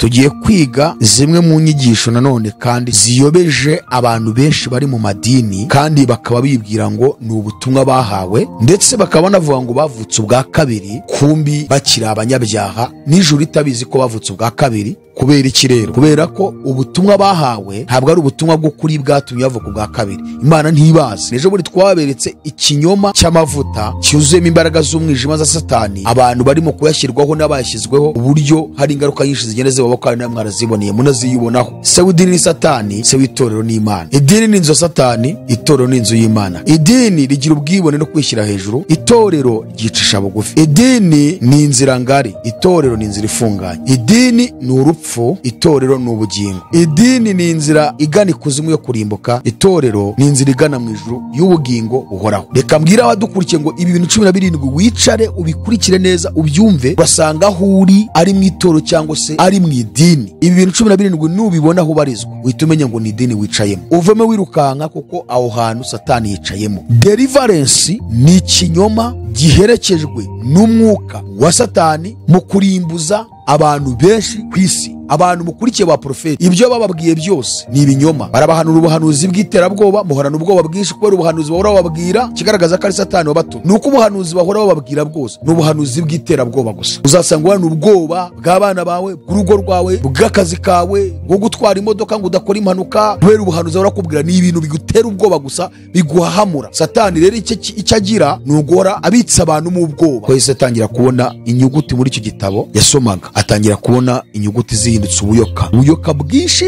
tugiye kwiga zimwe mu nyigisho nanone kandi ziyobeje abantu benshi bari mu madini, kandi bakaba bibwira ngo ni ubutumwa bahawe, ndetse bakaba banavuga ngo bavutse ubwa kabiri, kumbi bakiri abanyabyaha n'ijuru itabizi ko bavutse ubwa kabiri. Kubera iki rero? Kubera ko ubutumwa bahawe ntabwo ari ubutumwa bwo kuri bwatumye bavuka ubwa kabiri. Imana ntibazi. Ejo buri twaberetse ikinyoma cy'amavuta cyuzuyemo imbaraga z'umwijima za Satani, abantu barimo kuyashyirwaho n'abayashyizweho, uburyo hari ingaruka nyinshi zigenda zibaho kandi namwe mwaraziboneye munaziyubonaho. Se w'idini ni Satani, se w'itorero ni Imana. Idini ni inzu ya Satani, itorero ni inzu y'Imana. Idini rigira ubwibone no kwishyira hejuru, itorero ryicisha bugufi. Idini ni inzira ngari, itorero ni inzira ifunganye. Idini ni urupfu, itorero ni ubugingo. Idini ni inzira igana ikuzimu yo kurimbuka, itorero ni inzira igana mu ijuru y'ubugingo uhoraho. Reka mbwira abadukurikiye ngo ibi bintu 17 wicare ubikurikire neza ubyumve, urasanga aho uri ari mu itorero cyangwa se ari mu idini. Ibi bintu 17 nubibona aho barizwa uhita umenya ngo ni idini wicayemo, uveme wirukanka kuko aho hantu Satani yicayemo. Deliverance ni ikinyoma giherekejwe n'umwuka wa Satani mu kurimbuza abantu benshi ku isi. Abantu mukurikiye ba profeti, ibyo bababwiye byose ni ibinyoma. Barabahanura ubuhanuzi bw'iterabwoba, muhorana ubwoba bwinshi kubera ubuhanuzi bahora bababwira, kigaragaza ko ari Satani wabatumye. Nuko ubuhanuzi bahora bababwira bwose ni ubuhanuzi bw'iterabwoba gusa. Uzasanga ubona ubwoba bw'abana bawe, bw'urugo rwawe, bw'akazi kawe, bwo gutwara imodoka ngo udakora impanuka, kubera ubuhanuzi bahora bakubwira ni ibintu bigutera ubwoba gusa, biguhahamura. Satani rero icyo agira ni uguhora abitsa abantu mu bwoba. Ko Yesu atangira kubona inyuguti muri icyo gitabo yasomaga, atangira kubona inyuguti zihindutse ubuyoka bwinshi.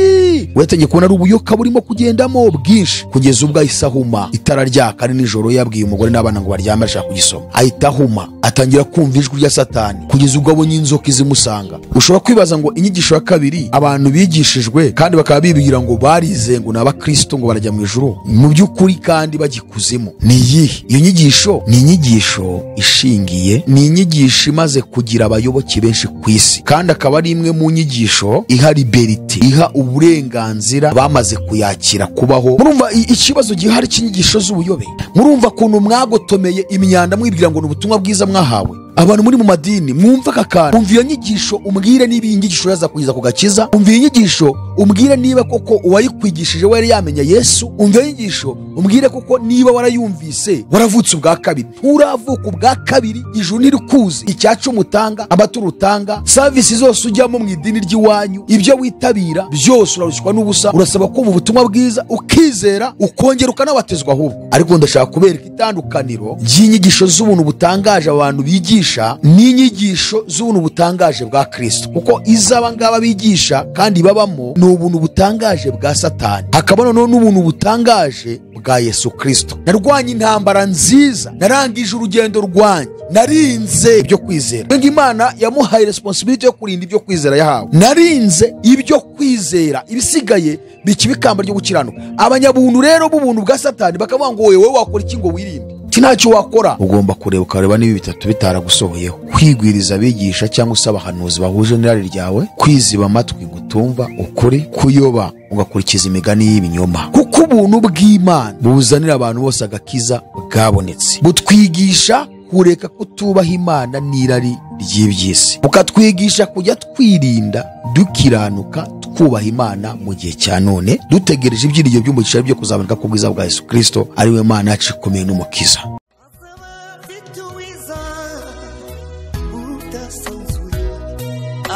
Watangiye kubona ari ubuyoka burimo kugendamo bwinshi, kugeza ubwo ahise ahuma. Itara ryaka ari nijoro, yabwiye umugore n'abana ngo baryame ashaka kugisoma, ahita ahuma. Atangira kumva ijwi rya Satani, kugeza ubwo abonye inzoka izimusanga. Ushobora kwibaza ngo inyigisho ya kabiri abantu bigishijwe kandi bakaba bibwira ngo barize ngo n'abakristo ngo barajya mu ijuru, mu by'ukuri kandi bagikuzimu. Ni iyihe iyo nyigisho? Ni inyigisho ishingiye, ni inyigisho imaze kugira abayoboke benshi ku isi, kandi akaba ari imwe mu nyigisho iha liberty, iha uburenganzira bamaze kuyakira kubaho. Murumva ikibazo gihari cy'inyigisho z'ubuyobe? Murumva kuntu mwagotomeye imyanda mwibwira ngo ni ubutumwa bwiza mwahawe? Abantu muri mu madini mwumva aka kantu, umva iyo nyigisho umbwire niba iyi nyigisho yaza kugeza ku gakiza. Umva iyi nyigisho umbwire niba koko uwayikwigishije we yari yamenya Yesu. Umva iyo nyigisho umbwire koko niba warayumvise waravutse ubwa kabiri. Nturavuka ubwa kabiri, ijuru ntirikuzi, icyacu umutanga, amaturo utanga, service zose ujyamo mu idini ry'iwanyu, ibyo witabira byose urarushwa n'ubusa. Urasaba ko mu butumwa bwiza ukizera, ukongera ukanabatezwa ahubwo. Ariko ndashaka kubereka itandukaniro ry'inyigisho z'ubuntu butangaje abantu bigisha n'inyigisho z'ubuntu butangaje bwa Kristo, kuko izaba ngaba bigisha kandi babamo ni ubuntu butangaje bwa Satani, hakaba noneho n'ubuntu butangaje bwa Yesu Kristo. Narwanye intambara nziza, narangije urugendo rwanjye, narinze ibyo kwizera. Ngo Imana yamuhaye responsibility yo kurinda ibyo kwizera yahawe. Narinze ibyo kwizera, ibisigaye bikibikamba ryo gukiranuka. Abanyabuntu rero b'ubuntu bwa Satani bakavuga ngo wowe wakora iki ngo wirinde? Ntacyo wakora. Ugomba kureba ukareba niba bitatu bitaragusohoyeho: kwigwiriza abigisha cyangwa se abahanuzi bahuje n'irari ryawe, kwiziba amatwi gutumva ukuri, kuyoba ugakurikiza imigani y'ibinyoma. Kuko ubuntu bw'Imana buzanira abantu bose agakiza bwabonetse, butwigisha kureka kutubaha Imana n'irari ry'iby'isi, bukatwigisha kujya twirinda dukiranuka twubaha Imana mu gihe cya none, dutegereje ibyiringiro by'umugisha byo kuzaboneka ku bwiza bwa Yesu Kristo, ari we Mana yacu ikomeye n'umukiza.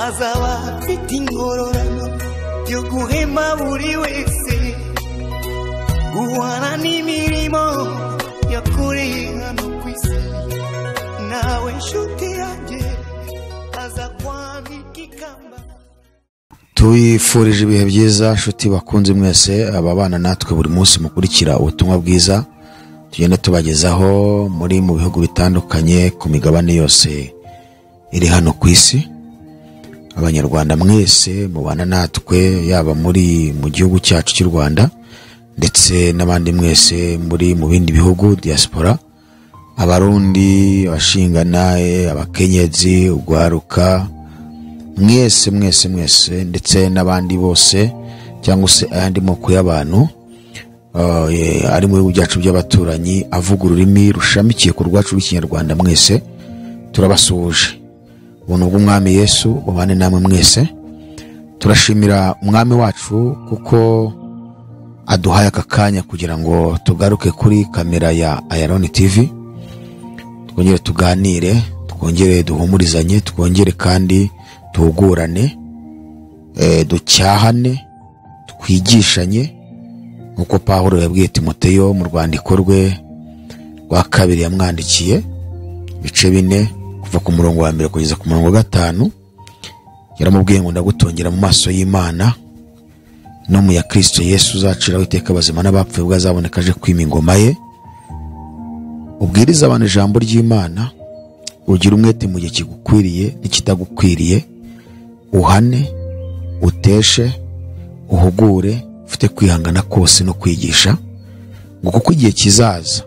Azaba afite ingororano yo guhema buri wese, guhana n'imirimo yakoreye hano ku isi. Nawe nshuti yanjye aza kwambika ikamba. Tuyifurije ibihe byiza nshuti bakunze mwese ababana natwe buri munsi mukurikira ubutumwa bwiza tugenda tubagezaho muri mu bihugu bitandukanye ku migabane yose iri hano ku isi. Abanyarwanda mwese mubana natwe, yaba muri mu gihugu cyacu cy'u Rwanda ndetse n'abandi mwese muri mu bindi bihugu diaspora, abarundi, abashinganaye, abakenyezi, ugwaruka, mwese ndetse n'abandi bose cyangwa se ayandi moko y'abantu ari mu bihugu byacu by'abaturanyi avuga ururimi rushamikiye ku rwacu rw'ikinyarwanda, mwese turabasuhuje. Ubuntu bw'Umwami Yesu bubane namwe mwese. turashimira umwami wacu kuko aduhaye aka kanya kugira ngo tugaruke kuri kamera ya Iron TV, twongere tuganire, twongere duhumurizanye, twongere kandi tuhugurane, ducyahane, twigishanye nkuko Pawulo yabwiye Timoteyo mu rwandiko rwe rwa 2 yamwandikiye ibice 4 kuva ku murongo wa 1 kugeza ku murongo wa 5. Yaramubwiye ngo ndagutongera mu maso y'Imana no mu ya Kristo Yesu uzaciraho iteka abazima n'abapfuye ubwo azaboneka aje kwima ingoma ye. Ubwiriza abantu ijambo ry'Imana, ugira umwete mu gihe kigukwiriye n'ikitagukwiriye, uhane, uteshe, uhugure, ufite kwihangana kose no kwigisha, ngo kuko igihe kizaza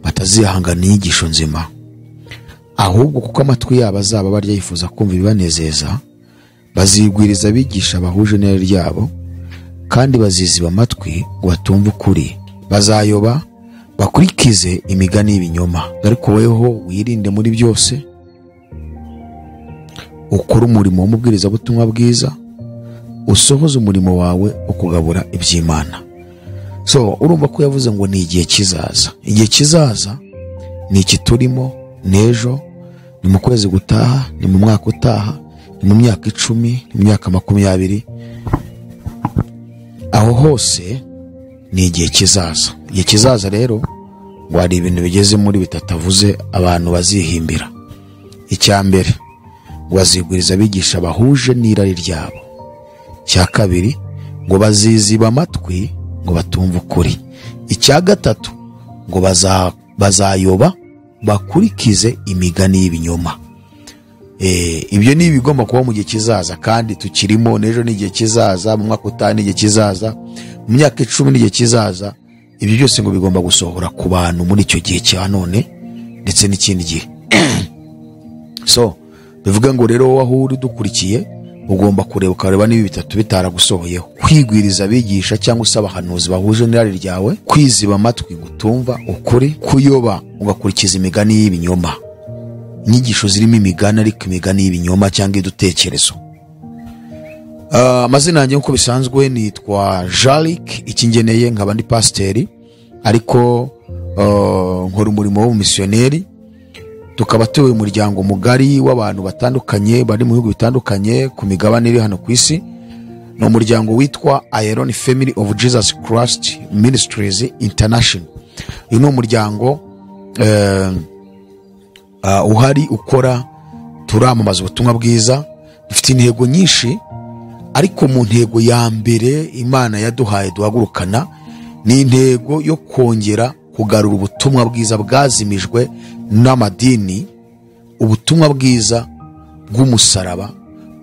batazihangana inyigisho nzima, ahubwo kuko amatwi yabo azaba barya yifuza kumva ibibanezeza, bazigwiriza abigisha bahuje n'irari ryabo, kandi baziziba amatwi ngo batumve ukuri, bazayoba bakurikize imigani y'ibinyoma. Ariko weho wirinde muri byose, ukora umurimo w'umubwiriza butumwa bwiza, usohoze umurimo wawe ukugabura iby'Imana. Urumva ko yavuze ngo ni igihe kizaza. Igihe kizaza ni iki turimo, nejo, ni mu kwezi gutaha, ni mu mwaka utaha, ni mu myaka 10, ni mu myaka 20. Aho hose ni igihe kizaza. Igihe kizaza rero ngo hari ibintu bigeze muri bitatavuze abantu bazihimbira. Icya mbere ngo bazigwiriza abigisha bahuje n'irari ryabo. Icya kabiri ngo baziziba amatwi ngo batumve ukuri. Icya gatatu ngo bazayoba bakurikize imigani y'ibinyoma. Ibyo ni ibigomba kuba mu gihe kizaza, kandi tukirimo. Nejo ni igihe kizaza, mu mwaka utaha ni igihe kizaza, mu myaka 10 ni igihe kizaza. Ibyo byose ngo bigomba gusohora ku bantu muri icyo gihe cya none ndetse n'ikindi gihe. Bivuga ngo rero wowe aho uri dukurikiye ugomba kureba ukareba niba bitatu bitaragusohoyeho: kwigwiriza abigisha cyangwa se abahanuzi bahuje n'irari ryawe, kwiziba amatwi gutumva ukuri, kuyoba ugakurikiza imigani y'ibinyoma. Inyigisho zirimo imigani, ariko imigani y'ibinyoma cyangwa idutekerezo. Amazina yanjye nkuko bisanzwe nitwa Jalik Ikingeneye, nkaba ndi pasiteri, ariko nkora umurimo w'ubumisiyoneri. Tukaba tuwe umuryango mugari w'abantu batandukanye bari mu bihugu bitandukanye ku migabane iri hano ku isi. Ni umuryango witwa Iron Family of Jesus Christ Ministries International. Uyu ni umuryango uhari ukora, turamamaza ubutumwa bwiza. Dufite intego nyinshi, ariko mu ntego ya mbere Imana yaduhaye duhagurukana ni intego yo kongera kugarura ubutumwa bwiza bwazimijwe n'amadini, ubutumwa bwiza bw'umusaraba,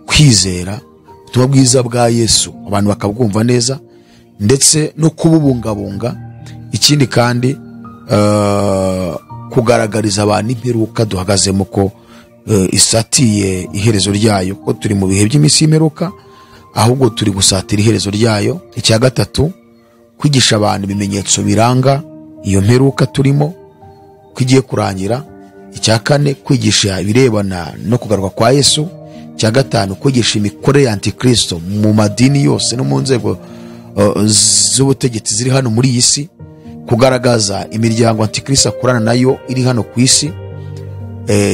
kwizera, ubutumwa bwiza bwa Yesu abantu bakabwumva neza, ndetse no kububungabunga. Ikindi kandi kugaragariza abantu imperuka duhagazemo ko isatiye iherezo ryayo, ko turi mu bihe by'iminsi y'imperuka, ahubwo turi gusatira iherezo ryayo. Icya gatatu, kwigisha abantu ibimenyetso biranga iyo mperuka turimo ko igiye kurangira. Icya kane, kwigisha ibirebana no kugaruka kwa Yesu. Icya gatanu, kwigisha imikorere ya Antikristo mu madini yose no mu nzego z'ubutegetsi ziri hano muri iyi si, kugaragaza imiryango Antikristo akorana nayo iri hano ku isi,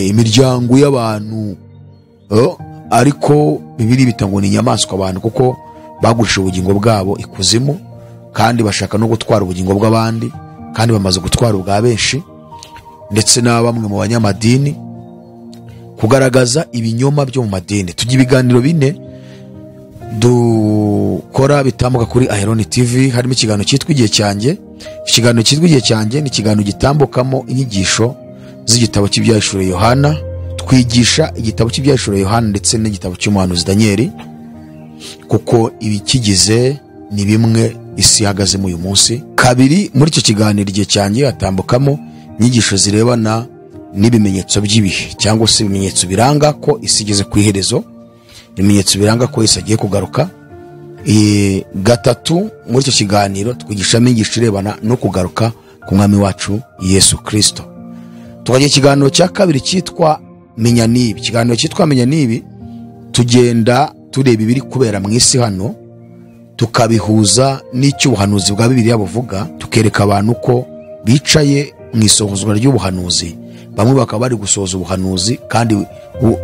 imiryango y'abantu ariko Bibiri bita ngo ni inyamaswa abantu, kuko bagurishije ubugingo bwabo ikuzimu, kandi bashaka no gutwara ubugingo bw'abandi, kandi bamaze gutwara ubwa benshi, ndetse na bamwe mu banyamadini. Kugaragaza ibinyoma byo mu madini. Tujya ibiganiro 4 dukora bitambuka kuri Iron TV. Harimo ikiganiro cyitwa Igihe cyanjye. Ikiganiro cyitwa Igihe cyanjye ni ikiganiro gitambukamo inyigisho z'igitabo cy'ibyahishuriwe Yohana. Twigisha igitabo cy'ibyahishuriwe Yohana ndetse n'igitabo cy'umuhanuzi Daniel, kuko ibikigize ni bimwe isi ihagazemo uyu munsi. Kabiri, muri icyo kiganiro Igihe cyanjye hatambukamo inyigisho zirebana n'ibimenyetso by'ibihe, cyangwa se ibimenyetso biranga ko isi igeze ku iherezo, ibimenyetso biranga ko Yesu agiye kugaruka. Gatatu, muri icyo kiganiro twigishamo inyigisho irebana no kugaruka ku mwami wacu Yesu Kristo. Tukagira ikiganiro cya kabiri cyitwa Menya Nibi. Ikiganiro cyitwa Menya Nibi tugenda tureba ibiri kubera mu isi hano, tukabihuza n'icyo ubuhanuzi bwa Bibiliya buvuga, tukereka abantu ko bicaye mu isohozwa ry'ubuhanuzi. Bamwe bakaba bari gusohoza ubuhanuzi kandi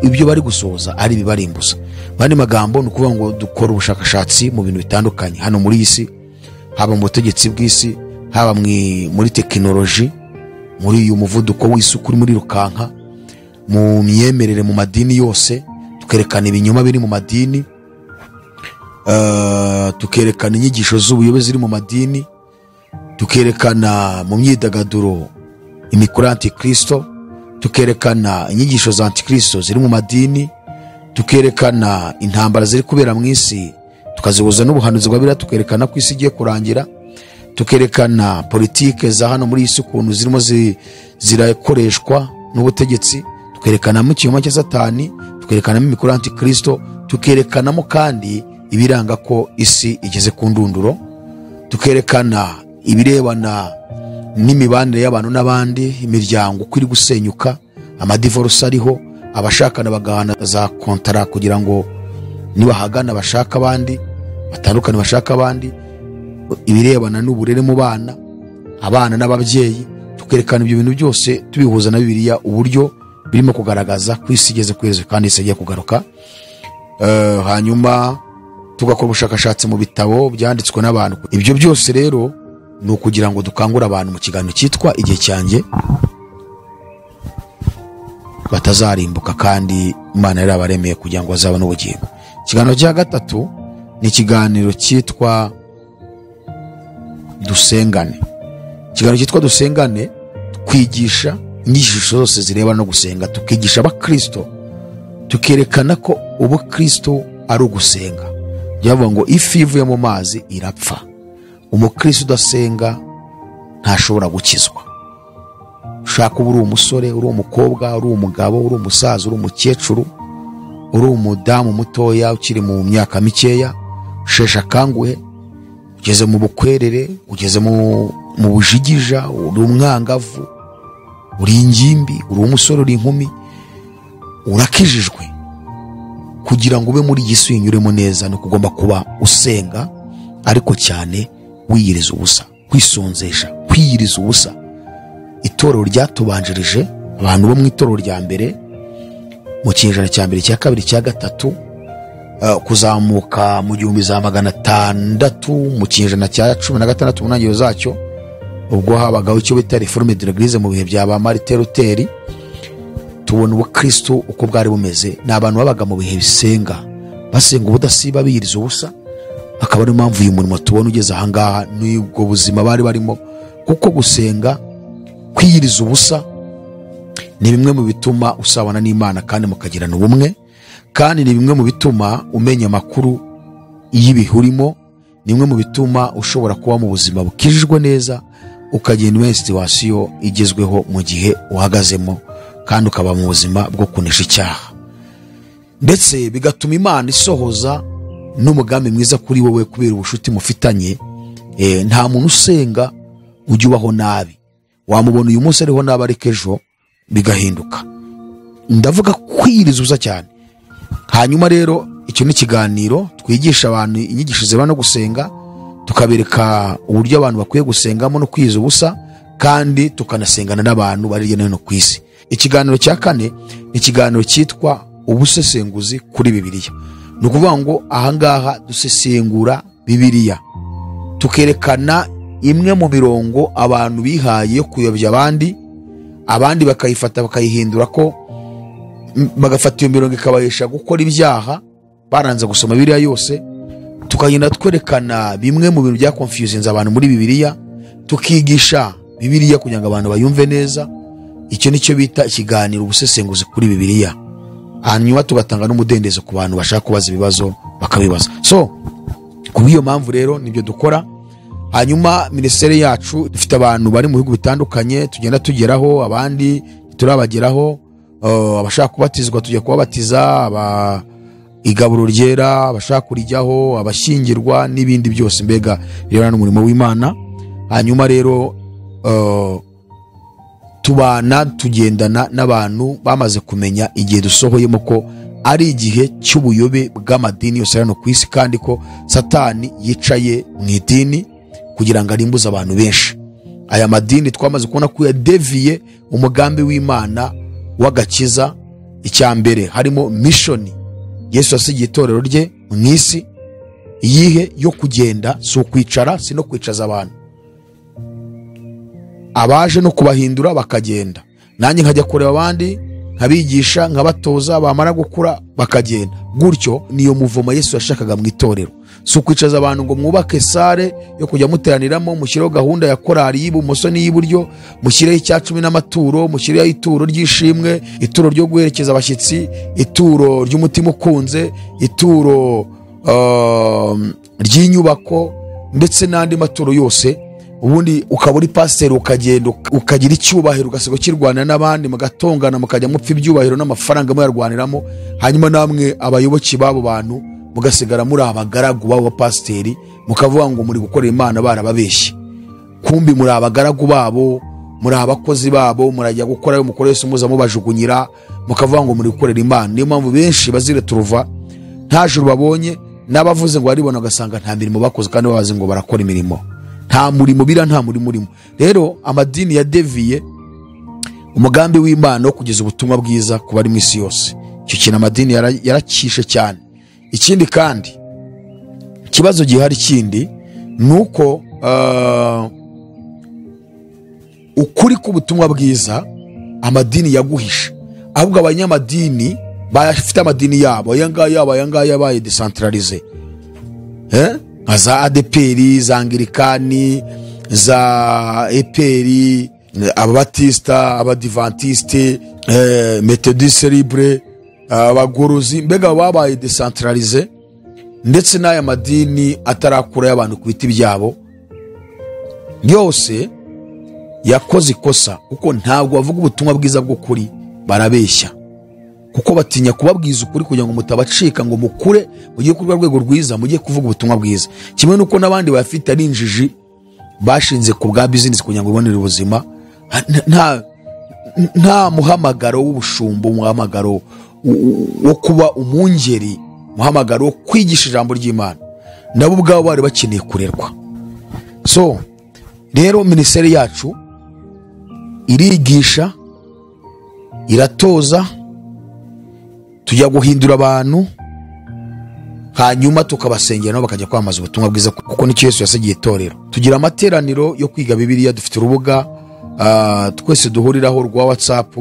ibyo bari gusohoza ari ibibarimbuza. Bandi magambo ni ukuvuga ngo dukora ubushakashatsi mu bintu bitandukanye hano muri iyi si, haba mu butegetsi bw'isi, haba muri tekinoloji, muri uyu muvuduko w'isi kuri muri rukanka, mu myemerere mu madini yose, tukerekana ibinyoma biri mu madini, tukerekana inyigisho z'ubuyobe ziri mu madini, tukerekana mu myidagaduro imikoro y'antikristo, tukerekana inyigisho za antikristo ziri mu madini, tukerekana intambara ziri kubera mu isi, tukazihuza n'ubuhanuzi bwa Bibiliya, tukerekana ko isi igiye kurangira, tukerekana politike za hano muri isi ukuntu zirimo zirakoreshwa n'ubutegetsi, tukerekanamo ikinyoma cya Satani, tukerekanamo imikoro y'antikristo, tukerekanamo kandi ibiranga ko isi igeze ku ndunduro, tukerekana ibirebana n'imibanire y'abantu n'abandi, imiryango uko iri gusenyuka, amadivorce ariho, abashakana bagahana za kontara kugira ngo nibahagana bashaka abandi, batandukane bashaka abandi, ibirebana n'uburere mu bana, abana n'ababyeyi, tukerekana ibyo bintu byose tubihuza na Bibiliya, uburyo birimo kugaragaza ko isi igeze kwezi kandi isi igiye kugaruka. Hanyuma tugakora ubushakashatsi mu bitabo byanditswe n'abantu. Ibyo byose rero ni ukugira ngo dukangure abantu mu kiganiro cyitwa Igihe cyanjye batazarimbuka kandi Imana yarabaremeye kugira ngo bazabone ubugingo. Ikiganiro cya gatatu ni ikiganiro cyitwa Dusengane. Ikiganiro cyitwa Dusengane twigisha inyigisho zose zirebana no gusenga, tukigisha abakristo, tukerekana ko ubukristo ari ugusenga. Byavuga ngo ifi ivuye mu mazi irapfa. Umukristo udasenga ntashobora gukizwa. Ushaka uri umusore, uri umukobwa, uri umugabo, uri umusaza, uri umukecuru, uri umudamu mutoya ukiri mu myaka mikeya, ushesha kanguhe, ugeze mu bukwerere, ugeze mu bujigija, uri umwangavu, uri ingimbi, uri umusore, uri inkumi, urakijijwe. Kugira ngo ube muri Yesu yinyuremo neza no kugomba kuba usenga, ariko cyane wiyiriza ubusa, kwisonzesha, kwiyiriza ubusa. Itorero ryatubanjirije, abantu bo mu itorero rya mbere mu kinyejana cya mbere, cya kabiri, cya gatatu, kuzamuka mu 1600 mu kinyejana cya 16 mu ntangiriro zacyo, ubwo habagaho icyo bita Réforme de l'Église mu bihe bya ba Martin Luther. Tubona ubukristo uko bwari bumeze, n'abantu babaga mu bihe bisenga, basenga ubudasiba, biyiriza ubusa. Akaba ari impamvu uyu murimo tubona ugeze ahangaha n'ubwo buzima bari barimo, kuko gusenga, kwiyiriza ubusa ni bimwe mu bituma usabana n'Imana kandi mukagirana ubumwe, kandi ni bimwe mu bituma umenya amakuru y'ibihurimo, ni bimwe mu bituma ushobora kuba mu buzima bukijijwe neza, ukagenda muri situation igezweho mu gihe uhagazemo, kandi ukaba mu buzima bwo kunesha icyaha. Ndetse bigatuma Imana isohoza n'umugambi mwiza kuri wowe kubera ubushuti mufitanye. Nta muntu usenga ujya ubaho nabi. Wamubona uyu munsi ariho nabi, ariko ejo bigahinduka. Ndavuga kwiyiriza ubusa cyane. Hanyuma rero icyo ni ikiganiro twigisha abantu inyigisho ziba no gusenga, tukabereka uburyo abantu bakwiye gusengamo no kwiyiriza ubusa, kandi tukanasengana n'abantu bari hirya no hino ku isi. Ikiganiro cya kane ni ikiganiro cyitwa Ubusesenguzi kuri Bibiliya. Ni ukuvuga ngo ahangaha dusesengura Bibiliya, tukerekana imwe mu mirongo abantu bihaye yo kuyobya abandi bakayifata bakayihindura, ko bagafata iyo mirongo ikabahesha gukora ibyaha baranze gusoma Bibiliya yose. Tukagenda twerekana bimwe mu bintu bya confusions abantu muri Bibiliya, tukigisha Bibiliya kugira ngo abantu bayumve neza. Icyo nicyo bita ikiganiro Ubusesenguzi kuri Bibiliya. Hanyuma tugatanga n'umudendezo ku bantu bashaka kubaza ibibazo bakabibaza. So kubw'iyo mpamvu rero nibyo dukora. Hanyuma ministeri yacu dufite abantu bari mu bihugu bitandukanye tugenda tugeraho, abandi turabageraho. Abashaka kubatizwa tujya kubabatiza, igaburo ryera abashaka kurijyaho, abashyingirwa n'ibindi byose, mbega rero n'umurimo w'Imana. Hanyuma rero tubana tugendana n'abantu bamaze kumenya igihe dusohoyemo ko ari igihe cy'ubuyobe bw'amadini yose hano ku isi, kandi ko Satani yicaye mu idini kugira ngo arimbuze abantu benshi. Aya madini twamaze kubona ko yadeviye umugambi w'Imana w'agakiza. Icya mbere harimo mishoni Yesu yasigiye itorero rye mu isi, iyihe yo kugenda, si ukwicara, si no kwicaza abantu, abaje no kubahindura bakagenda, nanjye nkajya kureba abandi nkabigisha nkabatoza, bamara gukura bakagenda. Gutyo niyo muvumo Yesu yashakaga mu itorero, si ukwicaza abantu ngo mwubake sare yo kujya muteraniramo, mushyireho gahunda ya korari y'ibumoso n'iy'iburyo, mushyireho icya 10 n'amaturo, mushyireho ituro ry'ishimwe, ituro ryo guherekeza abashyitsi, ituro ry'umutima ukunze, ituro ry'inyubako ndetse n'andi maturo yose. Ubundi ukaba uri pasiteri ukagenda ukagira icyubahiro, ugasiga kirwana n'abandi, mugatongana, mukajya mupfa ibyubahiro n'amafaranga muyarwaniramo, hanyuma namwe abayoboke babo bantu mugasigara muri abagaragu babo pasiteri, mukavuga ngo muri gukorera Imana barababeshye. Kumbi muri abagaragu babo, muri abakozi babo, murajya gukora yo mukoresha muza mubajugunyira, mukavuga ngo muri gukorera Imana. Niyo mpamvu benshi bazire turuva nta juru babonye, n'abavuze ngo baribona ugasanga nta mirimo bakoze, kandi babaze ngo barakora imirimo. Nta murimo bira, nta murimo urimo. Rero amadini yadeviye umugambi w'Imana wo kugeza ubutumwa bwiza ku bari mu isi yose. Icyo kintu amadini yarakishe cyane. Ikindi kandi ikibazo gihari kindi nuko ukuri k'ubutumwa bwiza amadini yaguhisha, ahubwo abanyamadini bafite amadini yabo, ayangaya yabaye decentralize, nka za ADPR, za Anglikani, za EPR, ababatista, abadivantiste, Methodiste libre, abagorozi, mbega babaye decentralize. Ndetse n'aya madini atarakura y'abantu ku biti byabo yose yakoze ikosa, kuko ntabwo bavuga ubutumwa bwiza bw'ukuri, barabeshya, kuko batinya kubabwiza ukuri kugira ngo mutabacika, ngo mukure mugiye ku rwego rwiza, mugiye kuvuga ubutumwa bwiza. Kimwe nuko n'abandi bafite ari injiji bashinze ku bwa business kugira ngo ibonere ubuzima. Nta muhamagaro w'ubushumbo, muhamagaro wo kuba umungeri, muhamagaro wo kwigisha ijambo ry'Imana. Nabo ubwabo bari bakeneye kurerwa. So rero ministeri yacu irigisha, iratoza, tujya guhindura abantu, hanyuma tukabasengera nabo bakajya kwamaza ubutumwa bwiza, kuko nicyo Yesu yasigiye itorero. Tugira amateraniro yo kwiga Bibiliya, dufite urubuga twese duhuriraho rwa WhatsApp.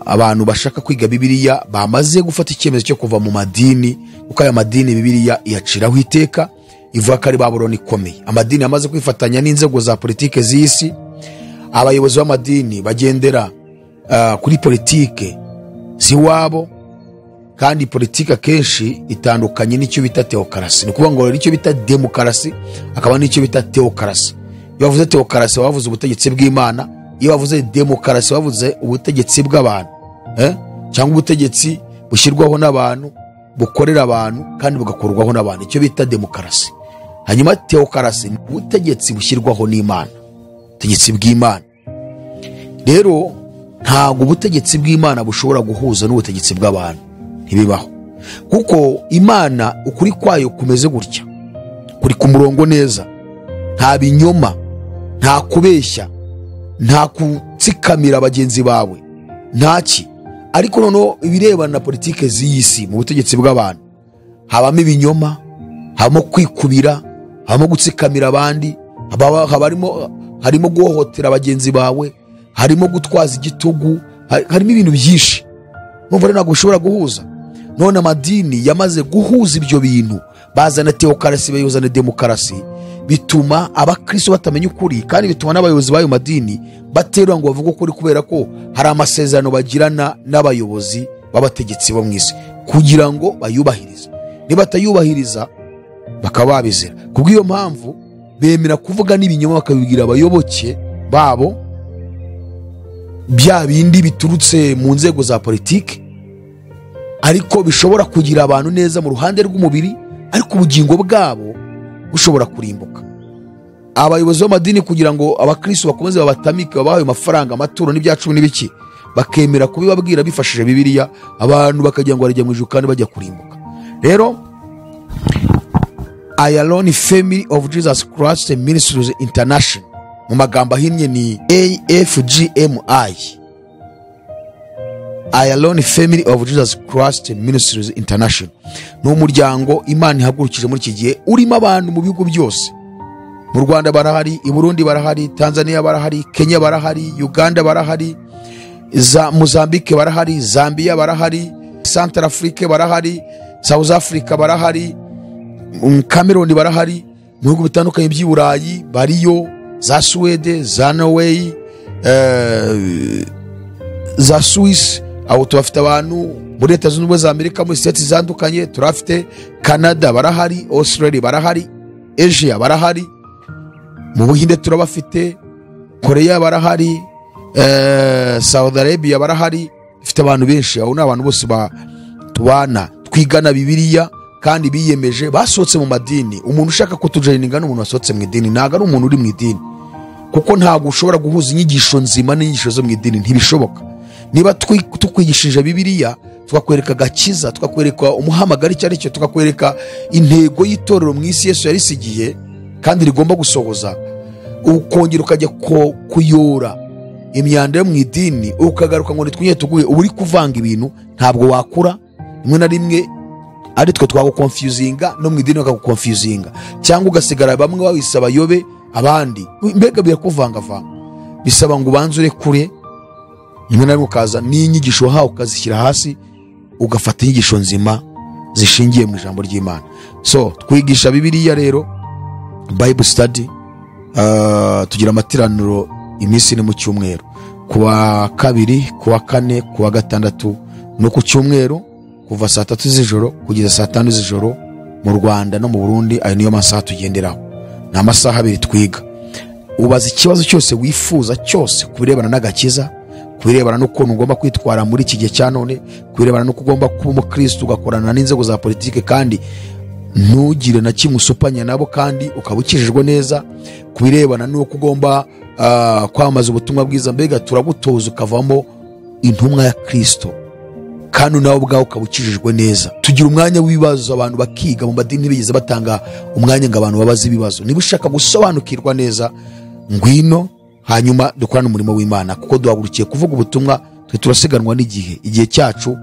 Abantu bashaka kwiga Bibiliya bamaze gufata icyemezo cyo kuva mu madini, kuko aya madini Bibiliya iyaciraho iteka, ivuga ko ari Babuloni ikomeye. Amadini yamaze kwifatanya n'inzego za politike z'isi. Abayobozi b'amadini bagendera kuri politike si wabo, kandi politike kenshi itandukanye n'icyo bita teokarasi. Ni kuvuga ngo icyo bita demokarasi akaba n'icyo bita teokarasi. Iyo bavuze teokarasi bavuze ubutegetsi bw'Imana, iyo bavuze demokarasi bavuze ubutegetsi bw'abantu, cyangwa ubutegetsi bushyirwaho n'abantu, bukorera abantu kandi bugakorwaho n'abantu, icyo bita demokarasi. Hanyuma teokarasi ni ubutegetsi bushyirwaho n'Imana, ubutegetsi bw'Imana. Rero ntabwo ubutegetsi bw'Imana bushobora guhuza n'ubutegetsi bw'abantu, ntibibaho, kuko Imana ukuri kwayo kumeze gutya, kuri ku murongo neza, nta binyoma, nta kubeshya, nta kutsikamira bagenzi bawe, ntaki. Ariko noneho ibirebana na politike z'isi mu butegetsi bw'abantu habamo ibinyoma, habamo kwikubira, habamo gutsikamira abandi, harimo guhohotera bagenzi bawe, harimo gutwaza igitugu, harimo ibintu byinshi. Numva rero ntabwo ushobora guhuza. None amadini yamaze guhuza ibyo bintu, bazana teokarasi, bayuzana demokarasi, bituma abakristo batamenya ukuri, kandi bituma n'abayobozi b'ayo madini baterwa ngo bavuge ukuri, kubera ko hari amasezerano bagirana n'abayobozi b'abategetsi bo mu isi kugira ngo bayubahirize. Nibatayubahiriza bakaba babizira. Kubw'iyo mpamvu bemera kuvuga n'ibinyoma bakabibwira abayoboke babo, bya bindi biturutse mu nzego za politiki, ariko bishobora kugira abantu neza mu ruhande rw'umubiri, ariko ubugingo bwabo bushobora kurimbuka. Abayobozi b'amadini kugira ngo abakristo bakomeze babatamike, babahe amafaranga, amaturo n'ibya 10 n'ibiki, bakemera kubibabwira bifashishije Bibiliya, abantu bakagira ngo barajya mu ijuru kandi bajya kurimbuka. Rero Ayalon Family of Jesus Christ Ministries International, mu magambo ahinnye ni AFGMI, Ayalon Family of Jesus Christ Ministries International. Ni umuryango Imana ihagurukije muri iki gihe urimo abantu mu bihugu byose. Mu Rwanda barahari, i Burundi barahari, Tanzania barahari, Kenya barahari, Uganda barahari, Mozambique barahari, Zambia barahari, Central Africa barahari, South Africa barahari, Cameroon barahari, mu bihugu bitandukanye by'i Burayi bariyo, za Sweden, za Norway, za Swiss. Aho tubafite abantu muri Leta Zunze Ubumwe za Amerika, muri state zitandukanye. Turafite Canada barahari, Australia barahari, Asia barahari, mu Buhinde turabafite, Korea barahari, Saudi Arabia barahari. Dufite abantu benshi. Aho ni abantu bose tubana twigana Bibiliya kandi biyemeje, basohotse mu madini. Umuntu ushaka kutujoininga n'umuntu wasohotse mu idini, ntago ari umuntu uri mu idini, kuko ntago ushobora guhuza inyigisho nzima n'inyigisho zo mu idini, ntibishoboka. Niba tukwigishije Bibiliya, tukakwereka agakiza, tukakwereka umuhamagaro icyo ari cyo, tukakwereka intego y'itorero mu isi Yesu yarisigiye kandi rigomba gusohoza, ukongera ukajya kuyora imyanda yo mu idini, ukagaruka ngo nitwinye tuguye, uri kuvanga ibintu, ntabwo wakura. Rimwe na rimwe ari twe twagukonfuzinga, no mu idini bakagukonfuzinga, cyangwa ugasigara bamwe bawisaba yobe abandi, mbega birakuvangavanga. Bisaba ngo ubanzure kure. Rimwe na rimwe ukaza n'inyigisho hawe ukazishyira hasi, ugafata inyigisho nzima zishingiye mu ijambo ry'Imana. So twigisha Bibiliya rero, Bible study, tugira amatiraniro iminsi ni mu cyumweru, kuwa kabiri, kuwa kane, kuwa gatandatu no ku cyumweru, kuva saa 3 z'ijoro kugeza saa 5 z'ijoro mu Rwanda no mu Burundi. Ayo niyo masaha tugenderaho, ni amasaha abiri twiga. Ubaza ikibazo cyose wifuza cyose kubirebana n'agakiza, kubirebana n'ukuntu ugomba kwitwara muri iki gihe cya none, kubirebana n'uko ugomba kuba umukristo ugakorana n'inzego za politike kandi ntugire na kimwe usopanya nabo kandi ukaba ukijijwe neza, kubirebana n'uko ugomba kwamaza ubutumwa bwiza. Mbega turagutoza ukavamo intumwa ya Kristo kandi nawe ubwawe ukaba ukijijwe neza. Tugira umwanya w'ibibazo, abantu bakiga mu madini bigeze batanga umwanya ngo abantu babaze ibibazo. Niba ushaka gusobanukirwa neza, ngwino hanyuma dukorane umurimo w'Imana, kuko duhagurukiye kuvuga ubutumwa. Twe turasiganwa n'igihe, igihe cyacu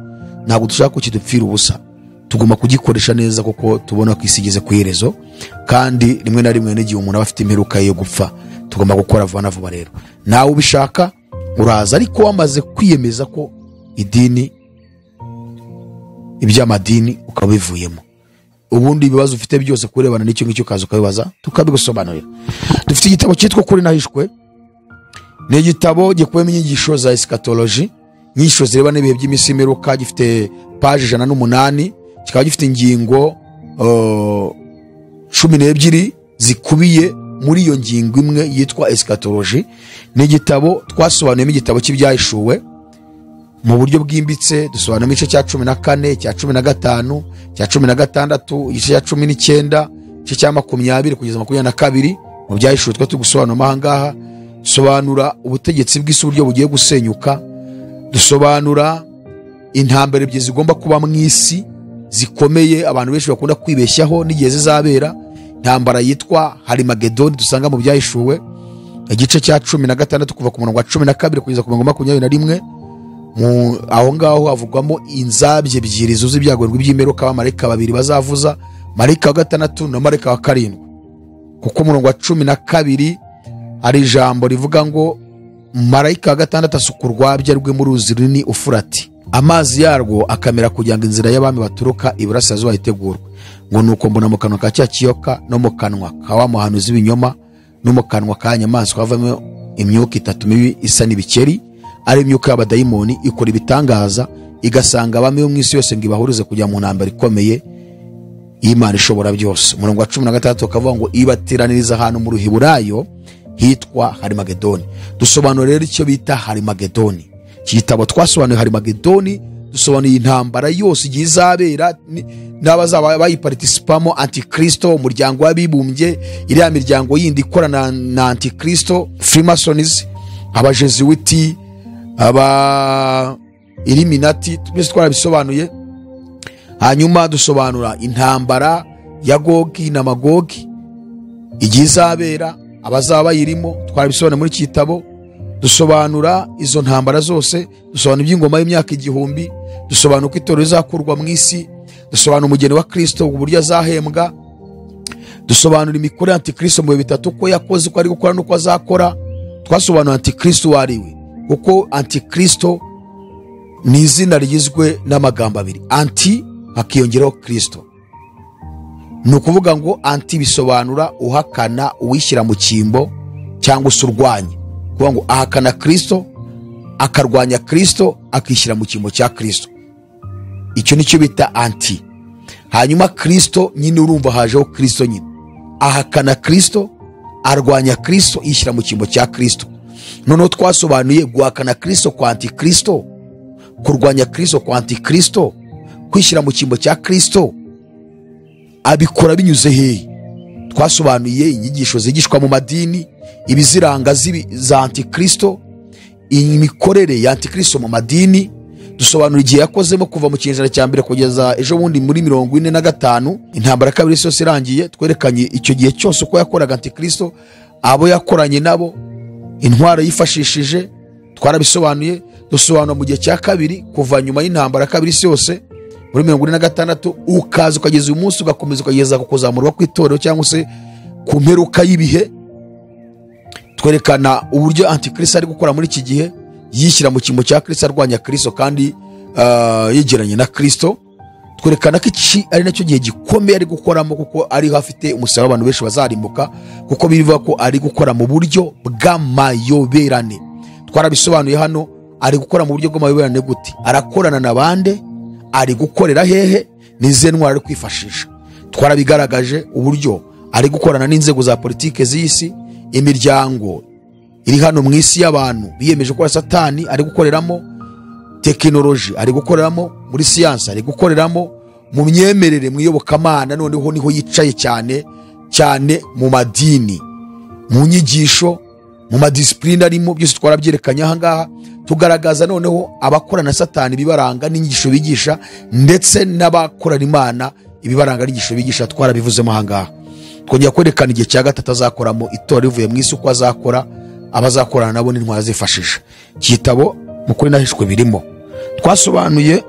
ntabwo dushaka kukidupfira ubusa, tugomba kugikoresha neza kuko tubona ko isi igeze ku iherezo, kandi rimwe na rimwe n'igihe umuntu aba afite imperuka yo gupfa, tugomba gukora vuba vuba. Rero nawe ubishaka uraza, ariko wamaze kwiyemeza ko idini, iby'amadini ukaba bivuyemo, ubundi ibibazo ufite byose kurebana n'icyo ngicyo kaza ukabibaza tukabigusobanurira. Dufite igitabo cyitwa Kuri Nahishwe. Ni igitabo gikubiyemo inyigisho za eschatology, inyigisho zirebana n'ibihe by'iminsi y'imperuka. Gifite page 108, kikaba gifite ingingo 12 zikubiye muri iyo ngingo imwe yitwa eschatology. Ni igitabo twasobanuyemo igitabo cy'ibyahishuwe mu buryo bwimbitse. Dusobanura igice cya 14, cya 15, cya 16, igice cya 19, igice cya 20 kugeza 22 mu byahishuwe. Twa tugusobanura mahangaha, dusobanura ubutegetsi bw'isi uburyo bugiye gusenyuka, dusobanura intambara ebyiri zigomba kuba mu isi zikomeye abantu benshi bakunda kwibeshyaho n'igihe zizabera. Intambara yitwa Harimagedoni dusanga mu byahishuwe igice cya 16 kuva ku murongo wa 12 kugeza ku murongo wa 21. Aho ngaho havugwamo inzabye ebyiri zuzi ibyago by'imperuka, abamarayika babiri bazavuza, marayika wa gatandatu na marayika wa karindwi. Kuko umurongo wa 12 ari ijambo rivuga ngo marayika wa gatandatu asuka urwabya rwe mu ruzi runini Ufurati, amazi yarwo akamera kugira ngo inzira y'abami baturuka iburasirazuba itegurwe. Ngo nuko mbona mu kanwa ka cya kiyoka no mu kanwa ka wa muhanuzi w'ibinyoma no mu kanwa ka nyamaswa havamo imyuka 3 mibi isa n'ibikeri, ari imyuka y'abadayimoni, ikora ibitangaza, igasanga abami bo mu isi yose ngo ibahurize kujya mu ntambara ikomeye y'Imana ishobora byose. Umurongo wa 16 ukavuga ngo ibateraniriza ahantu mu Ruhiburayo hitwa Harimagedoni. Dusobanura rero icyo bita Harimagedoni. Iki gitabo twasobanuye Harimagedoni, dusobanuye intambara yose igiye izabera n'abazaba bayiparticipamo, Antikristo, umuryango w'abibumbye, iriya miryango yindi ikorana na Antikristo, Freemasons, abajesuiti, aba Illuminati, byose twarabisobanuye. Hanyuma dusobanura intambara ya Gogi na Magogi igihe izabera, abazaba bayirimo, twarabisobanura muri iki gitabo. Dusobanura izo ntambara zose, dusobanura iby'ingoma y'imyaka 1000, dusobanura uko itorero rizakurwa mu isi, dusobanura umugeni wa Kristo uburyo azahembwa, dusobanura imikorere Antikristo mu bihe bitatu, uko yakoze, uko ari gukora n'uko azakora. Twasobanura Antikristo wariwe, kuko Antikristo ni izina rigizwe n'amagambo abiri, anti hakiyongeraho Kristo. Ni ukuvuga ngo anti bisobanura uhakana, uwishyira mu cyimbo cyangwa se urwanya. Kuvuga ngo ahakana Kristo, akarwanya Kristo, akishyira mu cyimbo cya Kristo. Icyo nicyo bita anti. Hanyuma Kristo nyine urumva hajeho Kristo nyine. Ahakana Kristo, arwanya Kristo, yishyira mu cyimbo cya Kristo. Noneho twasobanuye guhakana Kristo kwa Antikristo, kurwanya Kristo kwa Antikristo, kwishyira mu cyimbo cya Kristo, abikora binyuze hehe? Twasobanuye inyigisho zigishwa mu madini, ibiziranga za Antikristo, imikorere ya Antikristo mu madini. Dusobanura igihe yakozemo kuva mu kinyejana cya mbere kugeza ejo bundi muri 45, intambara kabiri yose irangiye. Twerekanye icyo gihe cyose uko yakoraga Antikristo, abo yakoranye nabo, intwaro yifashishije, twarabisobanuye. Dusobanura mu gihe cya kabiri kuva nyuma y'intambara kabiri yose muri 46, ukaza ukageza uyu munsi, ugakomeza ukageza kuzamurwa kw'itorero cyangwa se ku mperuka y'ibihe. Twerekana uburyo Antikristo ari gukora muri iki gihe, yishyira mu cyimbo cya Kristo, arwanya Kristo kandi yegeranye na Kristo. Twerekana ko iki ari nacyo gihe gikomeye ari gukoramo, kuko ari hafite umusaraba abantu benshi bazarimbuka, kuko bivuga ko ari gukora mu buryo bw'amayoberane. Twarabisobanuye hano, ari gukora mu buryo bw'amayoberane gute? Arakorana na bande? Ari gukorera hehe? Nize ntwara ari kwifashisha. Twarabigaragaje uburyo ari gukorana n'inzego za politike z'isi, imiryango iri hano mu isi y'abantu biyemeje gukora Satani ari gukoreramo, tekinoloji ari gukoreramo, muri siyansi ari gukoreramo, mu myemerere, mu iyobokamana. Noneho niho yicaye cyane cyane mu madini, mu nyigisho, mu madisipurine arimo. Byose twarabyerekanye aha ngaha, tugaragaza noneho abakorana na Satani bibaranga n'inyigisho bigisha, ndetse n'abakorana Imana ibibaranga n'inyigisho bigisha. Twarabivuzemo aha ngaha. Twongera kwerekana igihe cya gatatu azakoramo, itorero rivuye mu isi uko azakora, abazakorana nabo n'intwara zifashisha. Kitabo mukuri nahishwe birimo. Twasobanuye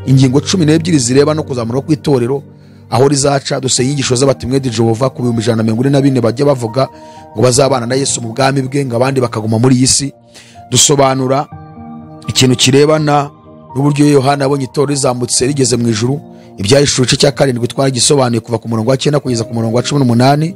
ingingo 12 zireba no kuzamura kw'itorero, aho rizaca. Duse inyigisho z'abatumwe de Jehova ku 144 bajya bavuga ngo bazabana na Yesu mu bwami bwe, ngo abandi bakaguma muri iyi si. Dusobanura ikintu kirebana n'uburyo Yohana abonye itorero rizamutse rigeze mu ijuru. Ibyahishwe igice cya 7 twaragisobanuye kuva ku murongo wa 9 kugeza ku murongo wa 18.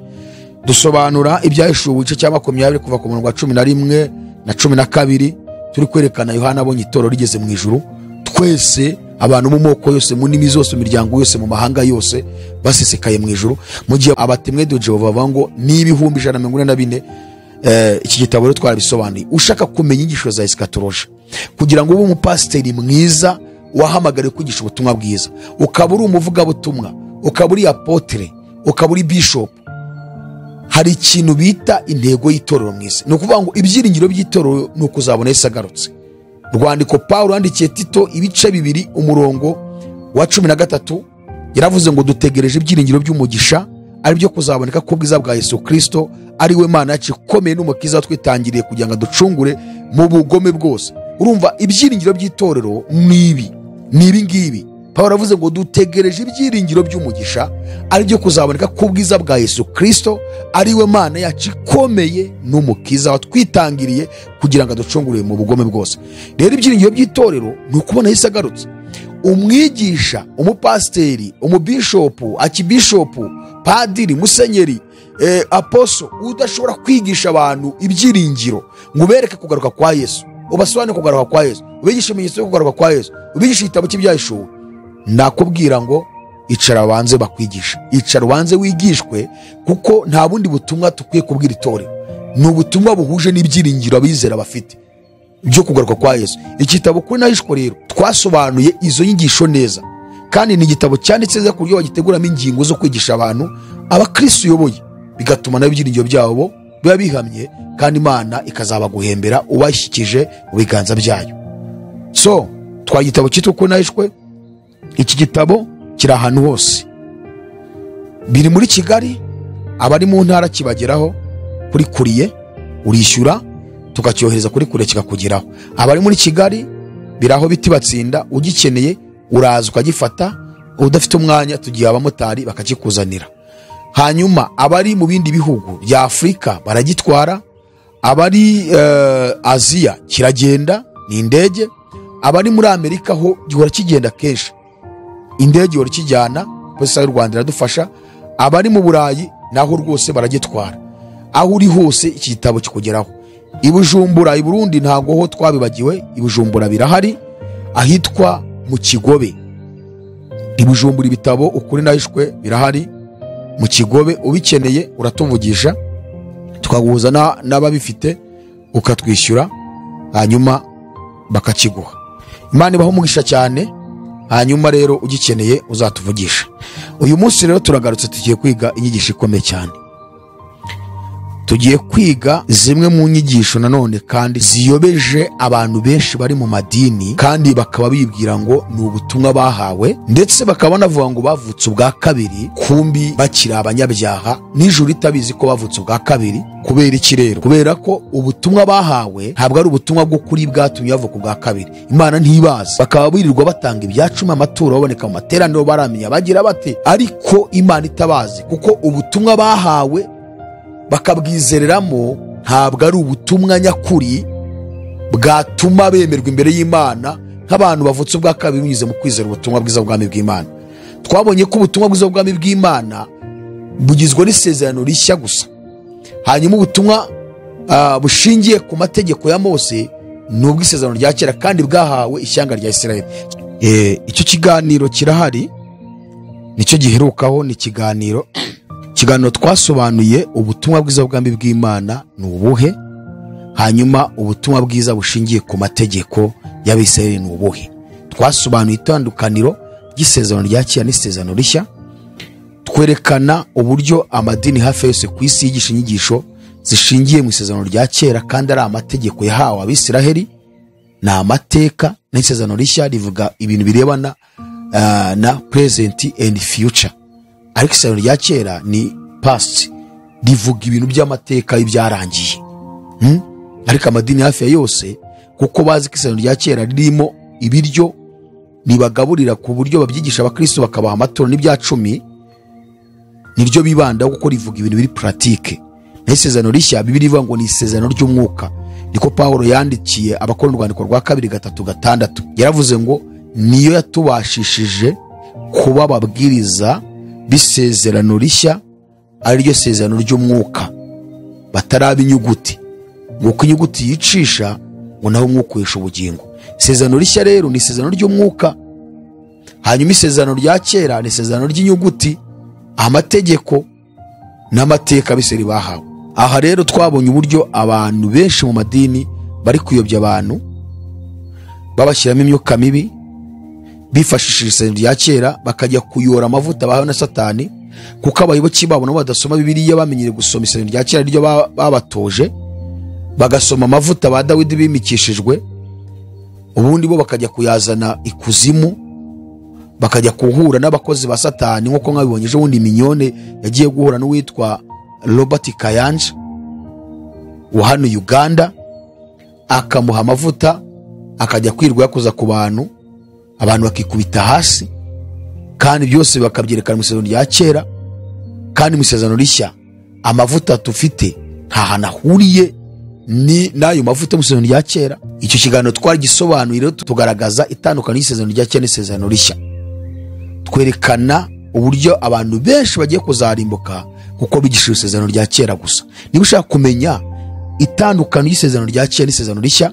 Dusobanura ibyahishwe igice cya 20 kuva ku murongo wa 11 na 12. Turi kwerekana Yohana abonye itorero rigeze mu ijuru, twese abantu mu moko yose, mu ndimi zose, mu miryango yose, mu mahanga yose, basesekaye mu ijuru. Mu gihe abatemwe de Jehova bavuga ni 144. Iki gitabo rero twarabisobanuye. Ushaka kumenya inyigisho za eschatology, kugira ngo ube umupasiteri mwiza wahamagariwe kwigisha ubutumwa bwiza, ukaba uri umuvugabutumwa, ukaba uri apotre, ukaba uri bishop, hari ikintu bita intego y'itorero mwese. Ni ukuvuga ngo ibyiringiro by'itorero ni ukuzabona Yesu agarutse. Rwandiko Paulo yandikiye Tito ibice 2 umurongo wa 13, yaravuze ngo dutegereje ibyiringiro by'umugisha, ari byo kuzaboneka ko bwiza bwa Yesu Kristo, ari we Mana yacu ikomeye n'umukiza twitangiriye kugira ngo ducungure mu bugome bwose. Urumva ibyiringiro by'itorero ni ibi ngibi. Paulo avuze ngo dutegereje ibyiringiro by'umugisha, ari byo kuzaboneka ko bwiza bwa Yesu Kristo, ari we Mana yacu ikomeye n'umukiza twitangiriye kugira ngo ducungure mu bugome bwose. Rero ibyiringiro by'itorero ni ukubona Yesu agarutse. Umwigisha, umupasiteri, umubishopu, akibishopu, padiri, musenyeri, aposo udashobora kwigisha abantu ibyiringiro ngo ubereke kugaruka kwa Yesu, ubasobanure kugaruka kwa Yesu, ubigishe ibimenyetso byo kugaruka kwa Yesu, ubigishe igitabo cy'ibyahishuwe, nakubwira ngo icara banze bakwigisha, icara banze wigishwe, kuko nta bundi butumwa tukwiye kubwira itorero. Ni ubutumwa buhuje n'ibyiringiro abizera bafite byo kugaruka kwa Yesu. Igitabo kuri nahishwe rero twasobanuye izo nyigisho neza, kandi ni igitabo cyanditse neza ku buryo bagiteguramo ingingo zo kwigisha abantu abakristo uyoboye, bigatuma n'ibyiringiro byabo biba bihamye, kandi Imana ikazabaguhembera ubashyikije mu biganza byayo. So twa gitabo cyitwa Ukuri n'Ahishwe. Iki gitabo kiri ahantu hose, biri muri Kigali, abari mu ntara kibageraho kuri kuriye, urishyura tukacyohereza kuri kure kikakugeraho. Abari muri Kigali biraho biti Batsinda, ugikeneye uraza ukagifata, udafite umwanya tugiye abamotari bakakikuzanira. Hanyuma abari mu bindi bihugu bya Afurika baragitwara, abari Aziya kiragenda ni indege, abari muri Amerika ho gihora kigenda kenshi, indege ihora kijyana, Polisi y'u Rwanda iradufasha. Abari mu Burayi naho rwose baragitwara. Aho uri hose iki gitabo kikugeraho. I Bujumbura, i Burundi ntago ho twabibagiwe, i Bujumbura birahari ahitwa mu Kigobe. I Bujumbura ibitabo Ukuri n'Ahishwe birahari mu Kigobe, ubikeneye uratuvugisha tukaguhuza n'ababifite ukatwishyura, hanyuma bakakiguha. Imana ibaho umugisha cyane. Hanyuma rero ugikeneye uzatuvugisha. Uyu munsi rero turagarutse, tugiye kwiga inyigisho ikomeye cyane. Tugiye kwiga zimwe mu nyigisho nanone kandi ziyobeje abantu benshi bari mu madini, kandi bakaba bibwira ngo ni ubutumwa bahawe, ndetse bakaba banavuga ngo bavutse ubwa kabiri, kumbi bakiri abanyabyaha, n'ijuru itabizi ko bavutse ubwa kabiri. Kubera iki rero? Kubera ko ubutumwa bahawe ntabwo ari ubutumwa bwo kuri bwatumye bavuka ubwa kabiri. Imana ntibazi, bakaba birirwa batanga ibyacumi, amaturo, baboneka mu materaniro, baramenya bagira bate, ariko Imana itabazi, kuko ubutumwa bahawe bakabwizereramo ntabwo ari ubutumwa nyakuri bwatuma bemerwa imbere y'Imana nk'abantu bavutse ubwa kabiri binyuze mu kwizera ubutumwa bwiza bw'ubwami bw'Imana. Twabonye ko ubutumwa bwiza bw'ubwami bw'Imana bugizwe n'isezerano rishya gusa. Hanyuma ubutumwa bushingiye ku mategeko ya Mose ni ubw'isezerano rya kera, kandi bwahawe ishyanga rya Isirayeli. Icyo kiganiro kirahari, nicyo giherukaho, ni ikiganiro twasobanuye ubutumwa bwiza bw'ubwami bw'Imana ni ubuhe, hanyuma ubutumwa bwiza bushingiye ku mategeko y'Abisirayeli ni ubuhe. Twasobanuye itandukaniro ry'isezerano rya kera n'isezerano rishya, twerekana uburyo amadini hafi yose ku isi yigisha inyigisho zishingiye mu isezerano rya kera, kandi ari amategeko yahawe Abisirayeli, ni amateka. N'isezerano rishya rivuga ibintu birebana na present and future, ariko isezerano rya kera ni past, rivuga ibintu by'amateka y'ibyarangiye. Ariko amadini hafi ya yose, kuko bazi ko isezerano rya kera ririmo ibiryo nibagaburira ku buryo babyigisha abakristo bakabaha amaturo n'ibyacumi, niryo bibandaho kuko rivuga ibintu biri pratique. N'isezerano rishya Bibiliya ivuga ngo ni isezerano ry'umwuka, niko Pawulo yandikiye Abakorinto urwandiko rwa 2:3-6. Yaravuze ngo niyo yatubashishije kuba ababwiriza b'isezerano rishya, ari ryo sezerano ry'umwuka, bataraba inyuguti, ngo ko inyuguti yicisha, ngo naho umwuka uhesha ubugingo. Isezerano rishya rero ni isezerano ry'umwuka, hanyuma isezerano rya kera ni isezerano ry'inyuguti, amategeko n'amateka Abisirayeli bahawe. Aha rero twabonye uburyo abantu benshi mu madini bari kuyobya abantu, babashyiramo imyuka mibi, bifashishije isezerano rya kera bakajya kuyora amavuta bahawe na Satani, kuko abayoboke babo nabo badasoma Bibiliya, bamenyere gusoma isezerano rya kera ryo babatoje, bagasoma amavuta ba Dawidi bimikishijwe, ubundi bo bakajya kuyazana ikuzimu, bakajya kuhura n'abakozi ba Satani, nk'uko mwabibonyeje ubundi Minyone yagiye guhura n'uwitwa Robert Kayanja wa hano Uganda, akamuha amavuta, akajya kwirwa yakoza ku bantu, abantu bakikubita hasi, kandi byose bakabyerekana mu isezerano rya kera. Kandi mu isezerano rishya amavuta tufite nta hantu ahuriye n'ayo mavuta mu isezerano rya kera. Icyo kiganiro twaragisobanuye rero, tugaragaza itandukanye y'isezerano rya kera n'isezerano rishya, twerekana uburyo abantu benshi bagiye kuzarimbuka kuko bigishije isezerano rya kera gusa. Niba ushaka kumenya itandukanye y'isezerano rya kera n'isezerano rishya,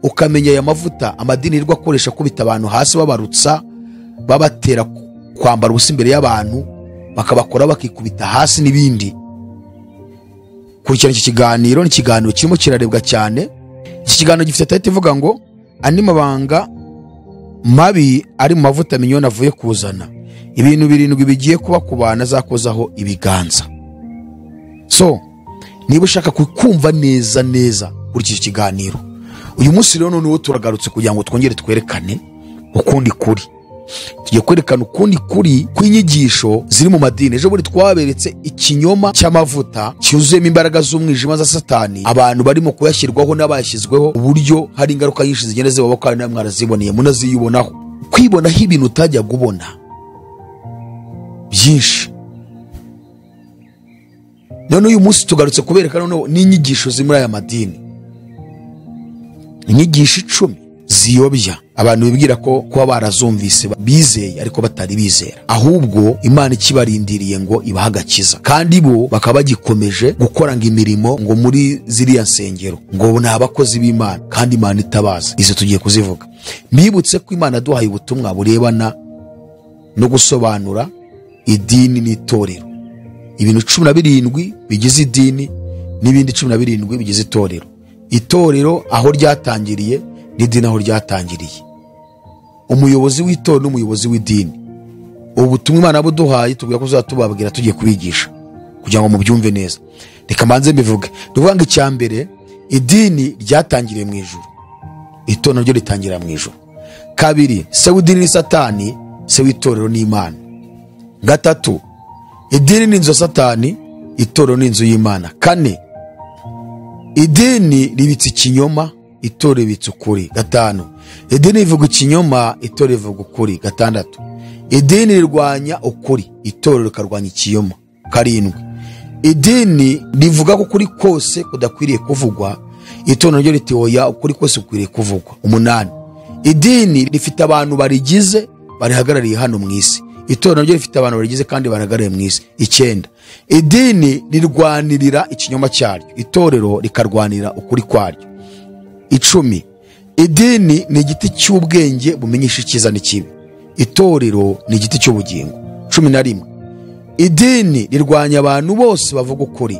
ukamenya aya mavuta amadini yirirwa akoresha kubita abantu hasi, babarutsa, babatera kwambara ubusa imbere y'abantu, bakabakora bakikubita hasi n'ibindi, kurikirana iki kiganiro. Ni ikiganiro kirimo kirarebwa cyane. Iki kiganiro gifite title ivuga ngo andi mabanga mabi ari mu mavuta Minyone avuye kuzana, ibintu 7 bigiye kuba ku bana azakozaho ibiganza. So niba ushaka kumva neza neza kuri iki kiganiro, uyu munsi rero noneho turagarutse kugira ngo twongere twerekane ukundi kuri. Tugiye kwerekana ukundi kuri kw'inyigisho ziri mu madini. Ejo bundi twaberetse ikinyoma cy'amavuta cyuzuyemo imbaraga z'umwijima za Satani, abantu barimo kuyashyirwaho n'abayashyizweho, uburyo hari ingaruka nyinshi zigenda zibaho kandi namwe mwaraziboneye munaziyubonaho. Kwibonaho ibintu utajya kubona byinshi. None uyu munsi tugarutse kubereka noneho n'inyigisho ziri muri aya madini, inyigisho 10 ziyobya abantu bibwira ko kuba barazumvise bizeye ariko batari bizera, ahubwo Imana ikibarindiriye ngo ibaha agakiza, kandi bo bakaba bagikomeje gukora ngo imirimo ngo muri ziriya nsengero ngo ni abakozi b'Imana kandi Imana itabaza. Izo tugiye kuzivuga. Mbibutse ko Imana duhaye ubutumwa burebana no gusobanura idini n'itorero, ibintu 17 bigize idini n'ibindi 17 bigize itorero. Itorero aho ryatangiriye n'idini aho ryatangiriye, umuyobozi w'itorero n'umuyobozi w'idini. Ubutumwa Imana buduhaye tubwira ko uzatubabwira tugiye kubigisha kugira ngo mubyumve neza. Reka mbanze mbivuge. Tuvuga ngo icyambere, idini ryatangiriye mu ijuru, itorero ryo ritangira mu ijuru. Kabiri, se w'idini ni Satani, se w'itorero ni Imana. Gatatu, idini ni inzu ya Satani, itorero ni inzu y'Imana. Kane, idini ribitse ikinyoma, itorero ribitse ukuri. Gatanu, idini rivuga ikinyoma, itorero rivuga ukuri. Gatandatu, idini rirwanya ukuri, itorero rikarwanya ikinyoma. Karindwi, idini rivuga ko ukuri kose kudakwiriye kuvugwa, itorero ryo riti oya, ukuri kose ukwiriye kuvugwa. 8, idini rifite abantu barigize barihagarariye hano mu isi, itorero ryo rifite abantu barigize kandi barahagarariye mu isi. 9, idini rirwanirira ikinyoma cyaryo, itorero rikarwanira ukuri kwaryo. 10, idini ni igiti cy'ubwenge bumenyesha icyiza n'ikibi, itorero ni igiti cy'ubugingo. 11, idini rirwanya abantu bose bavuga ukuri,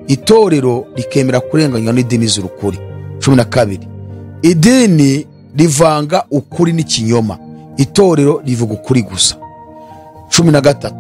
itorero rikemera kurenganywa n'idini z'urukuri. 12, idini rivanga ukuri n'ikinyoma, itorero rivuga ukuri gusa. 13,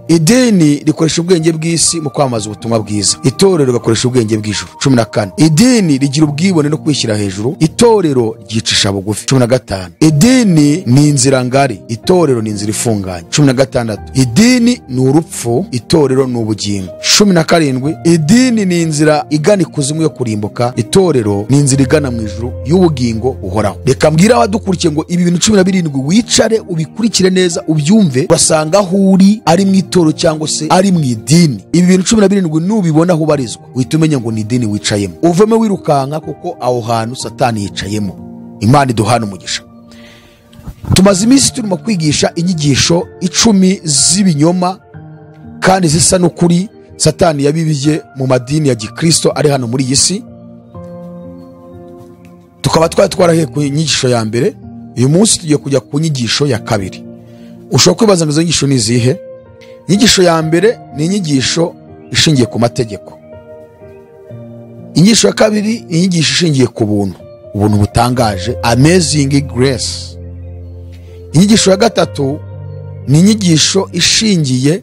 idini rikoresha ubwenge bw'isi mu kwamamaza ubutumwa bwiza, itorero rigakoresha ubwenge bw'ijuru. 14, idini rigira ubwibone no kwishyira hejuru, itorero ryicisha bugufi. 15, idini ni inzira ngari, itorero ni inzira ifunganye. 16, idini ni urupfu, itorero ni ubugingo. 17, idini ni inzira igana ikuzimu yo kurimbuka, itorero ni inzira igana mu ijuru y'ubugingo uhoraho. Reka mbwira abadukurikiye ngo ibi bintu 17 wicare ubikurikire neza ubyumve, urasanga aho uri ari mu itorero cyangwa se ari mu idini. Ibi bintu 17 nubibona aho ubarizwa uhita umenya ngo ni idini wicayemo, uveme wirukanka kuko aho hantu Satani yicayemo. Imana iduhana umugisha. Tumaze iminsi turimo kwigisha inyigisho 10 z'ibinyoma kandi zisa n'ukuri Satani yabibye mu madini ya Gikristo ari hano muri iyi si. Tukaba twarahe ku nyigisho ya mbere, uyu munsi tugiye kujya ku nyigisho ya kabiri. Ushobora kwibaza ngo izo nyigisho ni izihe? Inyigisho ya mbere ni inyigisho ishingiye ku mategeko. Inyigisho ya kabiri ni inyigisho ishingiye ku buntu, ubuntu butangaje, amazing grace. Inyigisho ya gatatu ni inyigisho ishingiye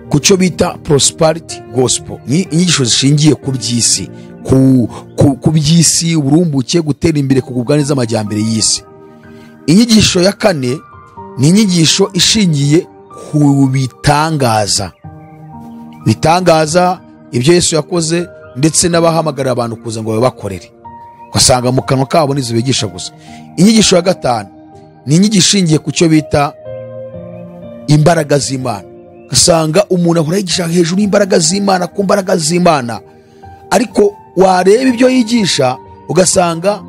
ku cyo bita prosperity gospel, inyigisho zishingiye ku by'isi, ku by'isi, uburumbuke, gutera imbere, kugubwa neza, amajyambere y'isi. Inyigisho ya kane ni inyigisho ishingiye ku bitangaza ibyo Yesu yakoze ndetse n'abahamagarira abantu kuza ngo babakorere, ugasanga mu kanwa kabo nizo bigisha gusa. Inyigisho ya gatanu ni inyigisho ishingiye ku cyo bita imbaraga z'Imana, ugasanga umuntu ahora yigisha hejuru y'imbaraga z'Imana, ku mbaraga z'Imana, ariko wareba ibyo yigisha ugasanga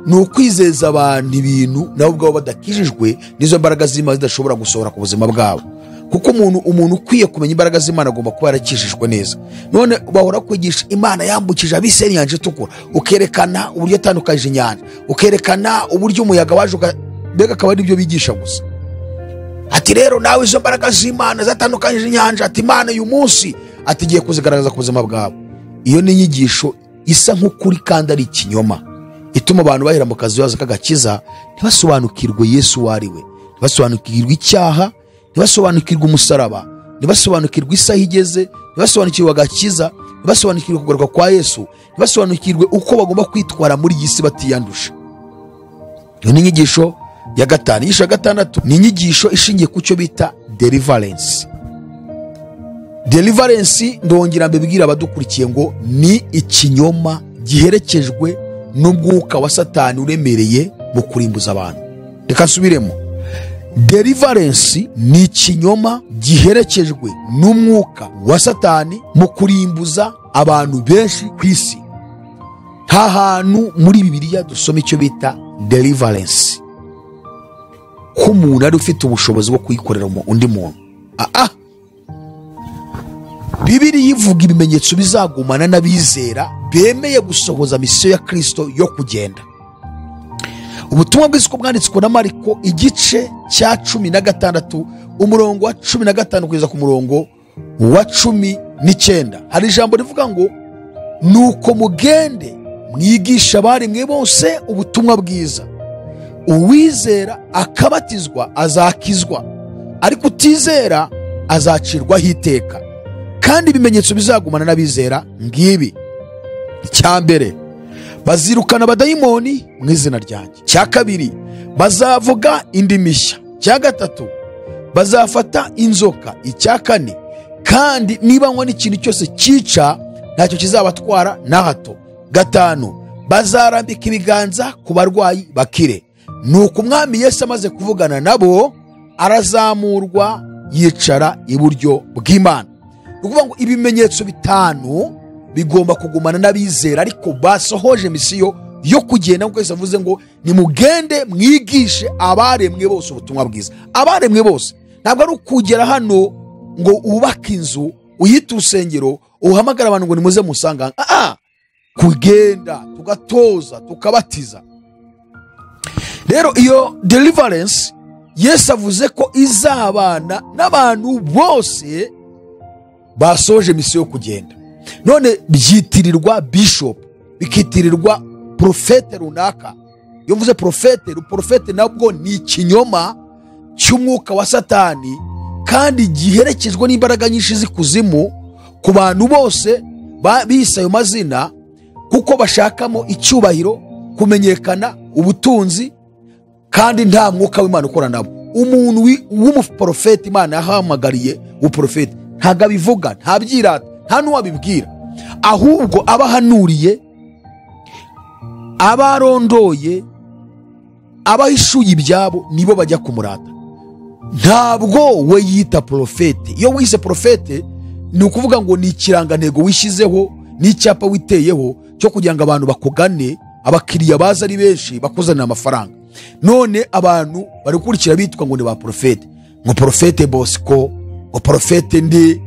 ni ukwizeza abantu ibintu nabo ubwabo badakijijwe n'izo mbaraga z'Imana zidashobora gusohora ku buzima bwabo. Kuko umuntu ukwiye kumenya imbaraga z'Imana agomba kuba yarakijijwe neza. None bahora kwigisha Imana yambukije abisirayeli inyanja itukura, ukerekana uburyo yatandukanyije inyanja, ukerekana uburyo umuyaga waje, mbega akaba ari byo bigisha gusa. Ati rero nawe izo mbaraga z'Imana zatandukanyije inyanja, ati Imana uyu munsi atigiye kuzigaragaza ku buzima bwabo. Iyo ni inyigisho isa nk'ukuri kandi ari ikinyoma, ituma abantu bahera mu kazi baza kagakiza ntibasobanukirwe Yesu wari we, ntibasobanukirwe icyaha, ntibasobanukirwe umusaraba, ntibasobanukirwe isaha igeze, ntibasobanukirwe agakiza, ntibasobanukirwe kugaruka kwa Yesu, ntibasobanukirwe uko bagomba kwitwara muri iyi si batiyanduje. Iyo ni inyigisho ya gatanu. Inyigisho ya gatandatu ni inyigisho ishingiye ku cyo bita deliverance. Deliverance, ndongera mbibwira abadukurikiye ngo ni ikinyoma giherekejwe n'umwuka wa Satani uremereye mu kurimbuza abantu. Reka nsubiremo. Deliverance ni ikinyoma giherekejwe n'umwuka wa Satani mu kurimbuza abantu benshi ku isi. Nta hantu muri Bibiliya dusoma icyo bita deliverance ko umuntu ari ufite ubushobozi bwo kuyikorera undi muntu. Bibiliya ivuga ibimenyetso bizagumana n'abizera bemeye gusohoza misiyo ya Kristo yo kugenda. Ubutumwa bw'isi ko bwanditswe na Mariko igice cya 16 umurongo wa 15 kugeza ku murongo wa 19. Hari ijambo rivuga ngo nuko mugende mwigisha abaremwe bose ubutumwa bwiza, uwizera akabatizwa azakizwa, ariko utizera azacirwaho iteka. Kandi ibimenyetso bizagumana n'abizera ngibi: icya mbere, bazirukana abadayimoni mu izina ryanjye; icya kabiri, bazavuga indimi nshya; icya gatatu, bazafata inzoka; icya kane, kandi niba nywa n'ikintu cyose cyica ntacyo kizabatwara na hato; gatanu, bazarambika ibiganza ku barwayi bakire. Nuko umwami Yesu amaze kuvugana nabo, arazamurwa yicara iburyo bw'Imana. Ukuvuga ngo ibimenyetso bitanu bigomba kugumana n'abizera ariko basohoje misiyo yo kugenda, nk'uko Yesu avuze ngo nimugende mwigishe abaremwe bose ubutumwa bwiza. Abaremwe bose ntabwo ari ukugera hano ngo ubake inzu, uyite urusengero, uhamagara abantu ngo nimuze musanga. Kugenda tugatoza tukabatiza. Rero iyo deliverance Yesu avuze ko izabana n'abantu bose basoje misiyo yo kugenda. None byitirirwa bishop, bikitirirwa profete runaka. Iyo mvuze profete nabwo ni ikinyoma cy'umwuka wa Satani, kandi giherekejwe n'imbaraga nyinshi z'ikuzimu ku bantu bose bise ayo mazina, kuko bashakamo icyubahiro, kumenyekana, ubutunzi, kandi nta mwuka w'Imana ukora nabo. Umuntu w'umuprofeti Imana yahamagariye uprofeti ntago abivuga, ntabyirata, nta n'uwabibwira, ahubwo abahanuriye, abarondoye, abahishuye ibyabo nibo bajya kumurata. Ntabwo we yita profete. Iyo wise profete ni ukuvuga ngo ni ikirangantego wishyizeho, ni icyapa witeyeho cyo kugira ngo abantu bakugane, abakiriya baza ari benshi bakuzanira amafaranga. None abantu bari gukurikira bitwa ngo ni ba profete, ngo profete Bosco, ngo profete ndi.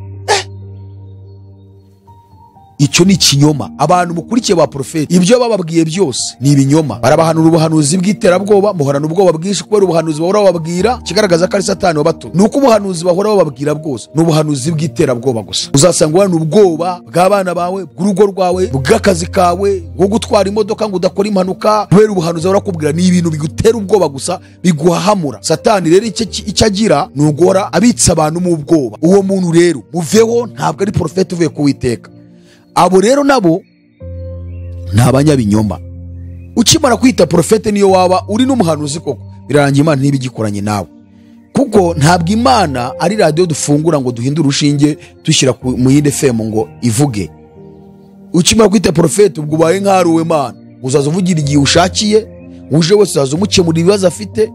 Icyo ni ikinyoma. Abantu mukurikiye ba profete, ibyo bababwiye byose ni ibinyoma. Barabahanura ubuhanuzi bw'iterabwoba, muhorana ubwoba bwinshi kubera ubuhanuzi bahora bababwira, kigaragaza ko ari Satani wabatumye. Nuko ubuhanuzi bahora bababwira bwose ni ubuhanuzi bw'iterabwoba gusa. Uzasanga wana ubwoba bw'abana bawe, bw'urugo rwawe, bw'akazi kawe, bwo gutwara imodoka ngo udakora impanuka, kubera ubuhanuzi bahora kubwira. Ni ibintu bigutera ubwoba gusa, biguhahamura. Satani rero icyo agira ni ugora abitsa abantu mu bwoba. Uwo muntu rero muveho, ntabwo ari profete uvuye ku Uwiteka. Abo rero nabo ni abanyabinyoma. Ukimara kwita profete niyo waba uri n'umuhanuzi koko, birarangiye Imana ntibigikoranye nawe, kuko ntabwo Imana ari radio dufungura ngo duhindure urushinge dushyira mu yindi FM ngo ivuge. Ukimara kwita profete ubwo ubaye nk'aruwe Mana, uzaza uvugira igihe ushakiye, uje wese uzaza umukemura ibibazo afite,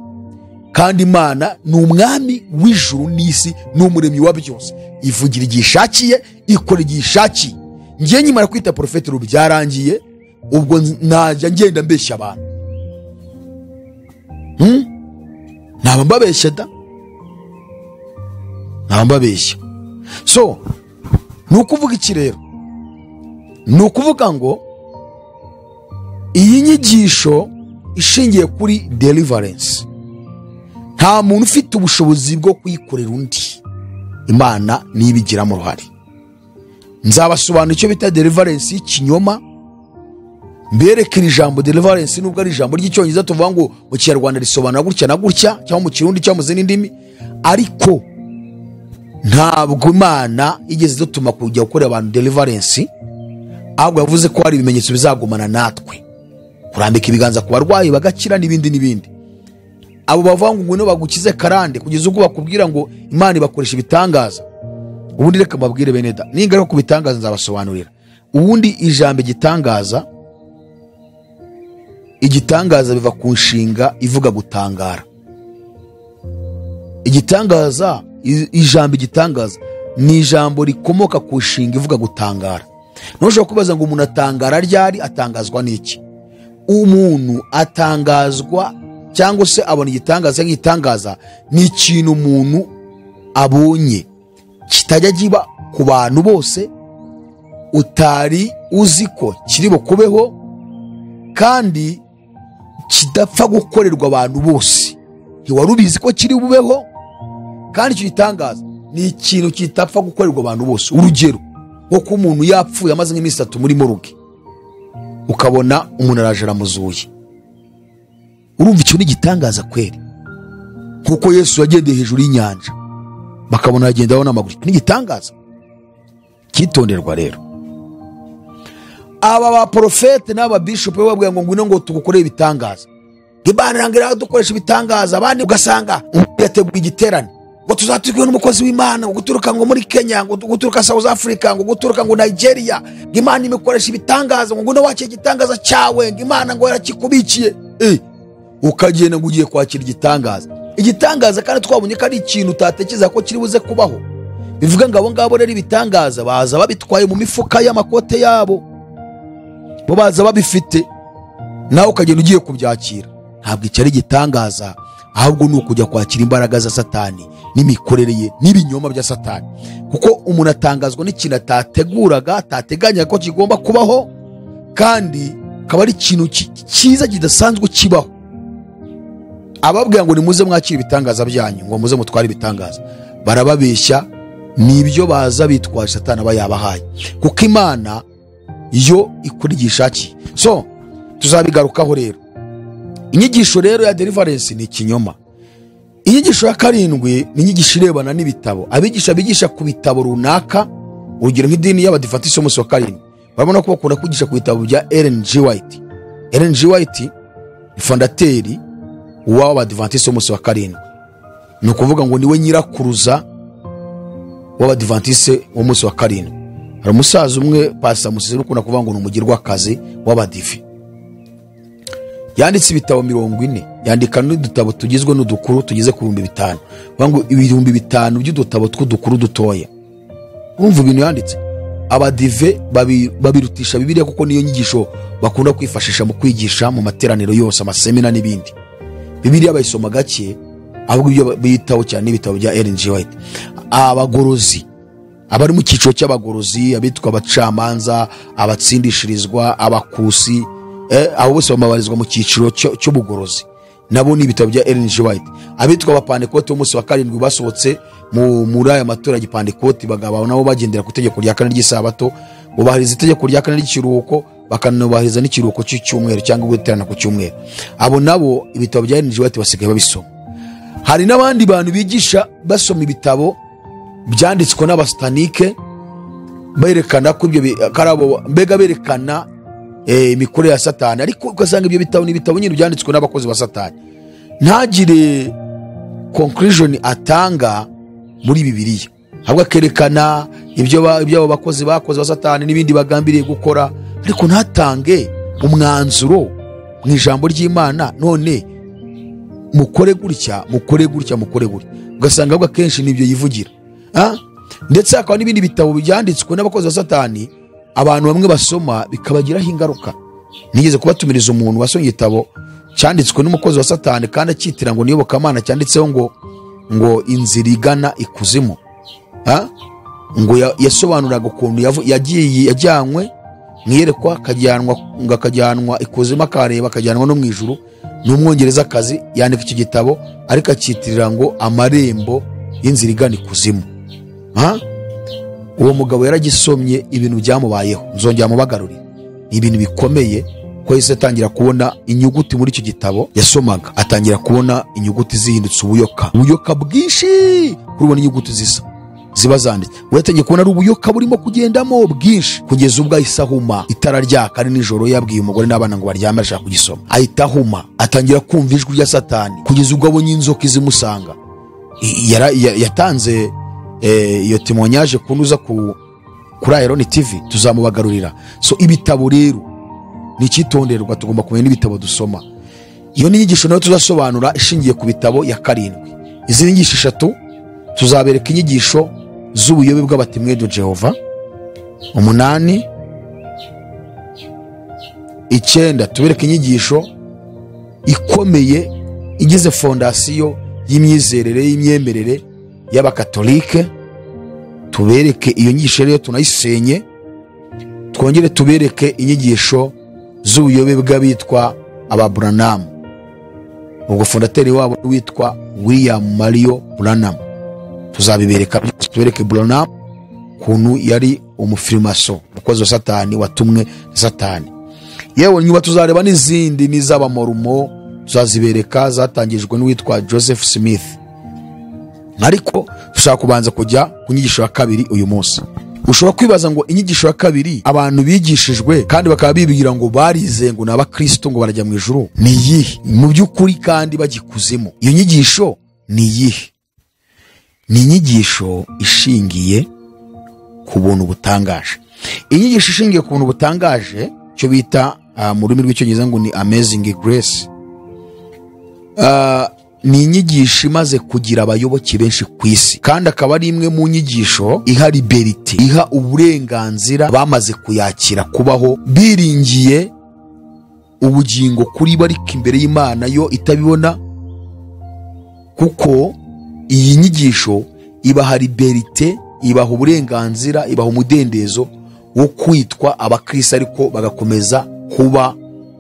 kandi Imana ni umwami w'ijuru n'isi, ni umuremyi wa byose. Ivugira igihe ishakiye, ikora igihe ishakiye. Ngiye nyimara kwita profete ubu byarangiye, ubwo najya ngenda mbeshya abantu. Naba mbabeshya da, naba mbabeshya. So ni ukuvuga iki rero? Ni ukuvuga ngo iyi nyigisho ishingiye kuri deliverance, nta muntu ufite ubushobozi bwo kuyikorera undi. Imana nibigiramo uruhare. Nzabasobanura icyo bita deliverance y'ikinyoma, mberekera ijambo deliverance nubwo ari ijambo ry'icyongereza tuvuga ngo mu Kinyarwanda risobanura gutya na gutya, cyangwa mu Kirundi cyangwa mu zindi ndimi, ariko ntabwo Imana igeze dutuma kujya gukorera abantu deliverance, ahubwo yavuze ko hari ibimenyetso bizagumana natwe, kurambika ibiganza ku barwayi bagakira n'ibindi n'ibindi. Abo bavuga ngo ngwino bagukize karande kugeza ubwo bakubwira ngo Imana ibakoresha ibitangaza. Ubundi reka mbabwire bene da, ningaruka ku bitangaza nzabasobanurira. Ubundi ijambo igitangaza biva ku nshinga ivuga gutangara. Ijambo igitangaza ni ijambo rikomoka ku nshinga ivuga gutangara. Ntushobora kubaza ngo umuntu atangara ryari, atangazwa n'iki? Umuntu atangazwa cyangwa se abona igitangaza nk'igitangaza ni ikintu umuntu abonye kitajya kiba ku bantu bose, utari uzi ko kiri bukubeho, kandi kidapfa gukorerwa abantu bose. Ntiwari ubizi ko kiri bubeho, kandi icyo gitangaza ni ikintu kitapfa gukorerwa abantu bose. Urugero nko ko umuntu yapfuye amaze nk'iminsi 3 muri moruge, ukabona umuntu araje aramuzuye. Urumva icyo ni igitangaza kweri. Kuko Yesu yagendeye hejuru y'inyanja bakabona yagendaho n'amaguru, ni igitangaza kitonderwa rero. Aba ba profete n'aba bishop babwiye ngo ngwino ngo tugukoreye ibitangaza, ngibanangira dukoresha ibitangaza. Abandi ugasanga yateguye igiterane ngo tuzatugwe n'umukozi w'Imana, ngo guturuka ngo muri Kenya, ngo guturuka South Africa, ngo guturuka ngo Nigeria, ngo Imana imikoresha ibitangaza, ngo ngwino wakira igitangaza cyawe, ngo Imana ngo yarakikubikiye. Ukagenda ngo ugiye kwakira igitangaza. Igitangaza kandi twabonye ko ari ikintu utatekereza ko kiri buze kubaho. Bivuga ngo abo ngabo rero ibitangaza baza babitwaye mu mifuka y'amakote yabo, bo baza babifite, nawe ukagenda ugiye kubyakira. Ntabwo icyo ari igitangaza, ahubwo ni ukujya kwakira imbaraga za Satani n'imikorere ye n'ibinyoma bya Satani. Kuko umuntu atangazwa n'ikintu atateguraga, atateganya ko kigomba kubaho, kandi akaba ari ikintu cyiza kidasanzwe kibaho. Ababwira ngo nimuze mwakira ibitangaza byanyu, ngo muze mutware ibitangaza, barababeshya. Nibyo baza bitwaje Satani aba yabahaye, kuko Imana yo ikurigisha ki. So tuzabigarukaho rero. Inyigisho rero ya deliverance ni ikinyoma. Inyigisho ya karindwi ni inyigisho irebana n'ibitabo. Abigisha bigisha ku bitabo runaka, urugero nk'idini y'Abadivantisiti b'umunsi wa karindwi, barabona ko bakunda kwigisha ku bitabo bya Ellen G. White. Ellen G. White ni fondateri w'Abadivantisiti b'umunsi wa karindwi. Ni ukuvuga ngo niwe nyirakuruza w'Abadivantisiti b'umunsi wa karindwi. Hari umusaza umwe Pastor Musisi ukunda kuvuga ngo ni umugirwakazi w'Abadivi. Yanditse ibitabo 40, yandika n'udutabo tugizwe n'udukuru tugeze ku 5,000. Bango 5,000 by'udutabo tw'udukuru dutoya. Urumva ibintu yanditse. Abadive babirutisha Bibiliya, kuko niyo nyigisho bakunda kwifashisha mu kwigisha mu materaniro yose, amasemina n'ibindi. Bibiliya bayisoma gake, ahubwo ibyo bitaho cyane ibitabo bya Ellen G. White. Abagorozi, abari mu cyiciro cy'abagorozi, abitwa abacamanza, abatsindishirizwa, abakusi, abo bose bamabarizwa mu cyiciro cy'ubugorozi, nabo ni ibitabo bya Ellen G. White. Abitwa abapantekote b'umunsi wa karindwi basohotse muri aya matora y'Ipantekote, bagaba nabo bagendera ku itegeko rya 4 ry'isabato, bubahiriza itegeko rya 4 ry'ikiruhuko, bakanubahiriza n'ikiruhuko cy'icyumweru cyangwa guterana ku cyumweru. Abo nabo ibitabo bya Ellen G. White basigaye babisoma. Hari n'abandi bantu bigisha basoma ibitabo byanditswe n'abasatanike, berekana ko ibyo karabo mbega berekana imikorere ya Satani, ariko ugasanga ibyo bitabo ni ibitabo nyine byanditswe n'abakozi ba Satani. Ntagire conclusion atanga muri Bibiliya, ahubwo akerekana ibyo abakozi bakoze ba Satani n'ibindi bagambiriye gukora, ariko ntatange umwanzuro mu ijambo ry'Imana, none mukore gutya. Ugasanga ahubwo akenshi nibyo yivugira. Ndetse hakaba n'ibindi bitabo byanditswe n'abakozi ba Satani, abantu bamwe basoma bikabagiraho ingaruka. Nigeze kubatumiriza umuntu wasomye igitabo cyanditswe n'umukozi wa Satani kandi akitira ngo niyobokamana, cyanditseho ngo inzira igana ikuzimu. Ngo yasobanuraga ukuntu yajyanywe mwiyerekwa, akajyanwa ikuzimu, akareba, akajyanwa no mu ijuru. N'umwongerezakazi yandika iki gitabo, ariko akitirira ngo amarembo y'inzira igana ikuzimu. Uwo mugabo yaragisomye, ibintu byamubayeho, nzongera mubagarurira. Ni ibintu bikomeye, ko yahise atangira kubona inyuguti muri icyo gitabo yasomaga, atangira kubona inyuguti zihindutse ubuyoka bwinshi, kurubona inyuguti zisa. ziba zanditse. Watangiye kubona ari ubuyoka burimo kugendamo bwinshi kugeza ubwo ahise ahuma, itara ryaka ari nijoro, yabwiye umugore n'abana ngo baryame ashaka kugisoma, ahita ahuma, atangira kumva ijwi rya Satani kugeza ubwo abonye inzoka izimusanga. Yatanze iyo témoignage kunuza kuri Iron TV, tuzamubagarurira. So ibitabo rero ni cyitonderwa, tugomba kumenya n'ibitabo dusoma. Iyo ni inyigisho nayo tuzasobanura ishingiye ku bitabo ya 7. Izi nyigisho 3 tuzabereka inyigisho z'ubuyobe bw'abatemwe de Jehova. 8 9 tubereka inyigisho ikomeye igize fondasiyo y'imyizerere y'imyemerere y'abakatolike. Tubereke iyo nyigisho rero tunayisenye. Twongere tubereke inyigisho z'ubuyobe bw'abitwa Ababranham, ubwo fondateri wabo witwa William Mario Branham. Tuzabibereka, tubereke Branham kuntu yari umufirimaso, umukozi wa Satani, watumwe na Satani. Yewe nyuma tuzareba n'izindi n'iz'abamorumo, tuzazibereka zatangijwe n'uwitwa Joseph Smith. Ariko dushaka kubanza kujya ku nyigisho ya 2 uyu munsi. Ushobora kwibaza ngo inyigisho ya 2 abantu bigishijwe kandi bakaba bibwira ngo barize ngo n'abakristo ngo barajya mu ijuru, ni yihe mu by'ukuri kandi bagikuzimu? Iyo nyigisho ni yihe? Ni inyigisho ishingiye ku buntu butangaje. Inyigisho ishingiye ku buntu butangaje cyo bita mu rurimi rw'icyongereza ngo ni amazing grace. Ni inyigisho imaze kugira abayoboke benshi ku isi, kandi akaba ari imwe mu nyigisho iha liberty, iha uburenganzira bamaze kuyakira kubaho biringiye ubugingo kuri bariko imbere y'Imana yo itabibona, kuko iyi nyigisho ibaha liberty, ibaha uburenganzira, ibaha umudendezo wo kwitwa abakristo ariko bagakomeza kuba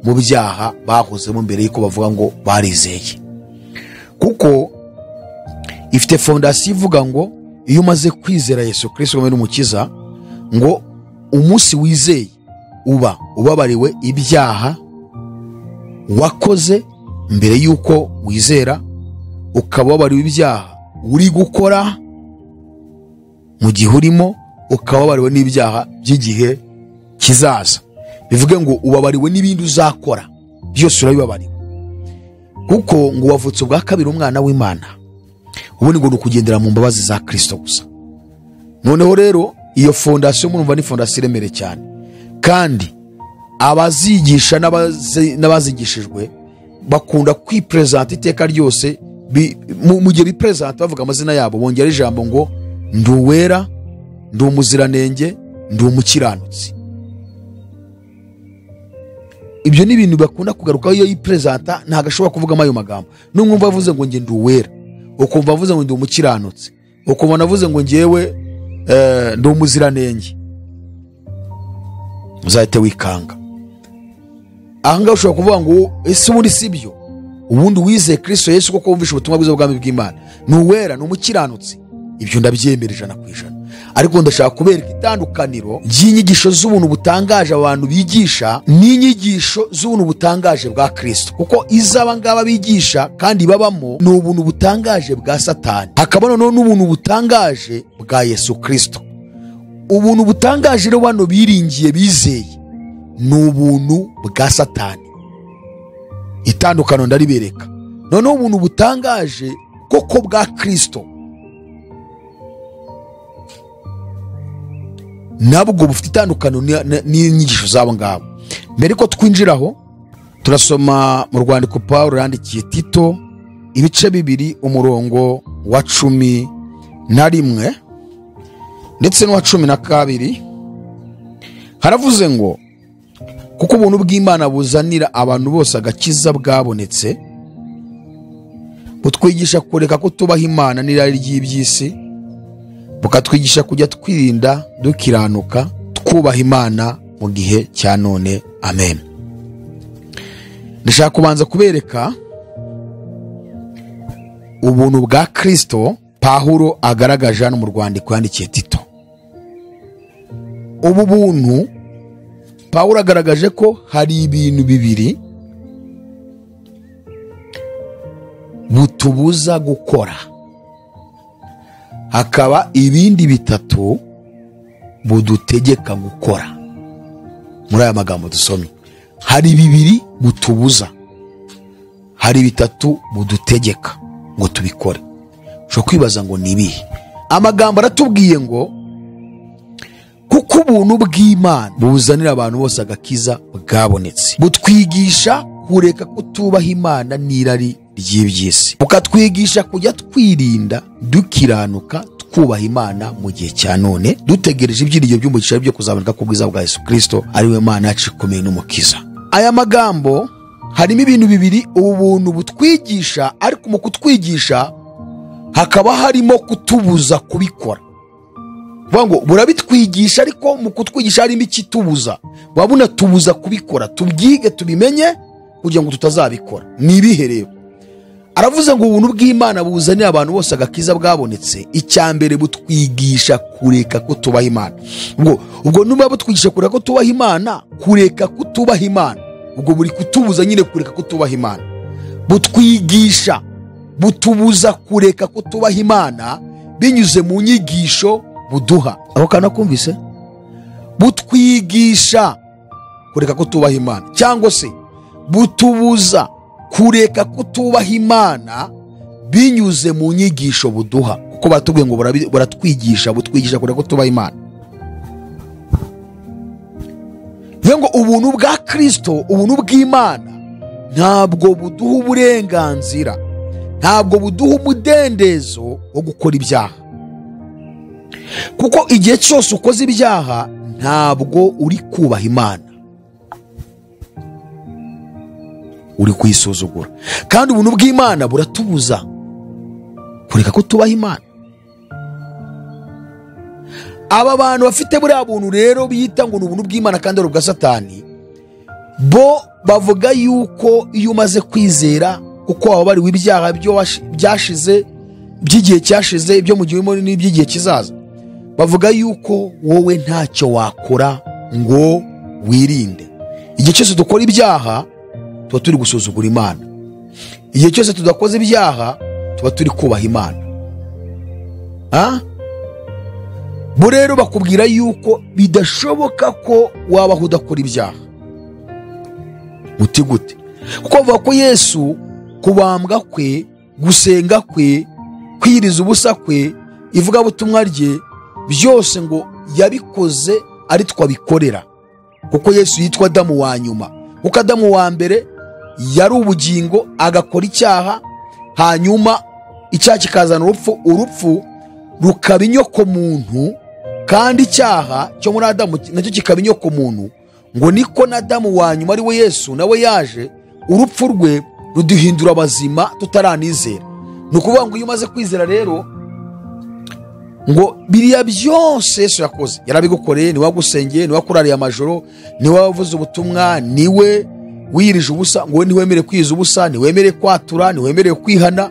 mu byaha bahozemo mbere y'uko bavuga ngo barizeye. Kuko ifite fondasiyo ivuga ngo iyo umaze kwizera Yesu Kristo ngo n'umukiza, ngo umunsi wizeye uba ubabariwe ibyaha wakoze mbere y'uko wizera, ukaba wabariwe ibyaha uri gukora mu gihe urimo, ukaba wabariwe n'ibyaha by'igihe kizaza. Bivuge ngo ubabariwe n'ibindi uzakora byose urabibabariwe, kuko ngo wavutse ubwa kabiri umwana w'Imana. Ubundi ngo nukugendera mu mbabazi za Kristo gusa. Noneho rero iyo fondasiyo murumva ni fondasiyo iremere cyane, kandi abazigisha n'abazigishijwe bakunda kwipresenta iteka ryose. Mu gihe bipresenta bavuga amazina yabo bongera ijambo ngo ndi uwera, ndi umuziranenge, ndi umukiranutsi. Ibyo ni ibintu bakunda kugaruka iyo yipresenta, ntago ashobora kuvugamo ayo magambo. Numwumva avuze ngo nge ndi uwera, ukumva avuze ngo ndi umukiranutsi, ukumva navuze ngo ngewe ndi umuziranenge, uzahite wikanga. Ahanga ushobora kuvuga ngo ese ubundi sibyo, ubundi wizeye Kristo Yesu koko wumvisha ubutumwa bwiza bw'ubwami bw'Imana, ni uwera, ni umukiranutsi, ibyo ndabyemera 100%. Ariko ndashaka kubereka itandukaniro ry'inyigisho z'ubuntu butangaje abantu bigisha n'inyigisho z'ubuntu butangaje bwa Kristo, kuko izaba ngaba bigisha kandi babamo ni ubuntu butangaje bwa Satani, hakaba noneho n'ubuntu butangaje bwa Yesu Kristo. Ubuntu butangaje rero bano biringiye bizeye ni ubuntu bwa Satani. Itandukano ndaribereka. Noneho ubuntu butangaje koko bwa Kristo nabwo bufite itandukano n'inyigisho zabo ngabo. Mbere ko twinjiraho turasoma mu rwandiko Pawulo yandikiye Tito ibice 2 umurongo wa 11 ndetse n'uwa 12. Haravuze ngo kuko ubuntu bw'Imana buzanira abantu bose agakiza bwabonetse, butwigisha kureka ko tubaha Imana n'irari ry'iby'isi, bukatwigisha kujya twirinda dukiranuka twubaha Imana mu gihe cya none. Amen. Ndashaka kubanza kubereka ubuntu bwa Kristo Pawulo agaragaje hano mu rwandiko yandikiye Tito. Ubu buntu Pawulo agaragaje ko hari ibintu 2 butubuza gukora. hakaba ibindi bitatu budutegeka gukora. Muri aya magambo dusomye hari bibiri butubuza, hari bitatu budutegeka ngo tubikore. Ushobora kwibaza ngo ni ibihe? Amagambo aratubwiye ngo kuko ubuntu bw'Imana buzanira abantu bose agakiza bwabonetse, butwigisha kureka kutubaha Imana n'irari ry'iby'isi, bukatwigisha kujya twirinda dukiranuka twubaha Imana mu gihe cya none, dutegereje ibyiringiro by'umugisha byo kuzaboneka ku bwiza bwa Yesu Kristo ari we Mana yacu ikomeye n'umukiza. Aya magambo harimo ibintu bibiri ubu buntu butwigisha, ariko mu kutwigisha hakaba harimo kutubuza kubikora. Vuga ngo burabitwigisha, ariko mu kutwigisha harimo ikitubuza. Wabona tubuza kubikora, tubyige tubimenye kugira ngo tutazabikora. Ni ibihe rero? Aravuze ngo ubuntu bw'Imana buzanira abantu bose agakiza bwabonetse. Icyambere butwigisha kureka kutubaha Imana. Ubwo nuba butwigisha kureka kutubaha Imana, kureka kutubaha Imana, ubwo buri kutubuza nyine kureka kutubaha Imana. Butwigisha, butubuza kureka kutubaha Imana binyuze mu nyigisho buduha. Aho kana kumvise? Butwigisha kureka kutubaha Imana, cyangwa se butubuza kureka kutubaha Imana binyuze mu nyigisho buduha. Kuko batubwiye ngo buratwigisha, butwigisha kureka kutubaha Imana. Vuga ngo ubuntu bwa Kristo, ubuntu bw'Imana ntabwo buduha uburenganzira, ntabwo buduha umudendezo wo gukora ibyaha. Kuko igihe cyose ukoze ibyaha ntabwo uri kubaha Imana, uri kuyisuzugura. Kandi ubuntu bw'Imana buratubuza kureka kutubaha Imana. Aba bantu bafite buriya buntu rero biyita ngo ni ubuntu bw'Imana kandi ari ubwa Satani, bo bavuga yuko iyo umaze kwizera, kuko waba bariwe ibyaha byashize, by'igihe cyashize, ibyo mu gihe urimo n'iby'igihe kizaza, bavuga yuko wowe ntacyo wakora ngo wirinde. Igihe cyose dukora ibyaha tuba turi gusuzugura Imana, igihe cyose tudakoze ibyaha tuba turi kubaha Imana. Bo rero bakubwira yuko bidashoboka ko wabaho udakora ibyaha. Muti gute? Kuko bavuga ko Yesu kubambwa kwe, gusenga kwe, kwiriza ubusa kwe, ivugabutumwa rye, byose ngo yabikoze ari twabikorera. Kuko Yesu yitwa Adamu wa nyuma. Kuko Adamu wa mbere yari ubugingo, agakora icyaha, hanyuma icyaha kikazana urupfu, urupfu rukaba inyoko muntu, kandi icyaha cyo muri Adamu nacyo kikaba inyoko muntu. Ngo niko na Adamu wa nyuma ari we Yesu nawe yaje, urupfu rwe ruduhindura abazima tutaranizera. Ni ukuvuga ngo iyo umaze kwizera rero, ngo biriya byose Yesu yakoze yarabigukoreye. Niwe wagusengeye, niwe wakurariye amajoro, niwe wavuze ubutumwa, niwe wiyirije ubusa. Ngo niwemere kwiza ubusa, niwemere kwatura, niwemere kwihana,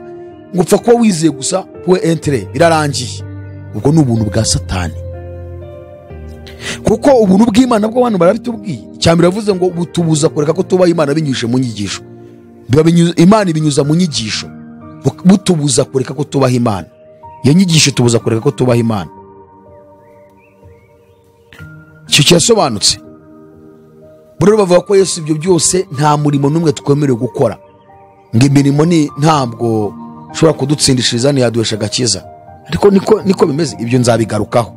ngo upfa kuba wizeye gusa we entre birarangiye. Ubwo ni ubuntu bwa Satani. Kuko ubuntu bw'Imana bwo abantu barabitubwiye. Icyambere yavuze ngo butubuza kureka ko tubaha Imana binyuze mu nyigisho. Imana ibinyuza mu nyigisho, butubuza kureka ko tubaha Imana. Iyo nyigisho tubuza kureka ko tubaha Imana. Icyo kirasobanutse. Buri bavuga ko Yesu ibyo byose nta murimo n'umwe twemerewe gukora. Ngo imirimo ni ntabwo ushobora kudutsindishiriza ntiyaduhesha agakiza. Ariko niko bimeze. Ibyo nzabigarukaho,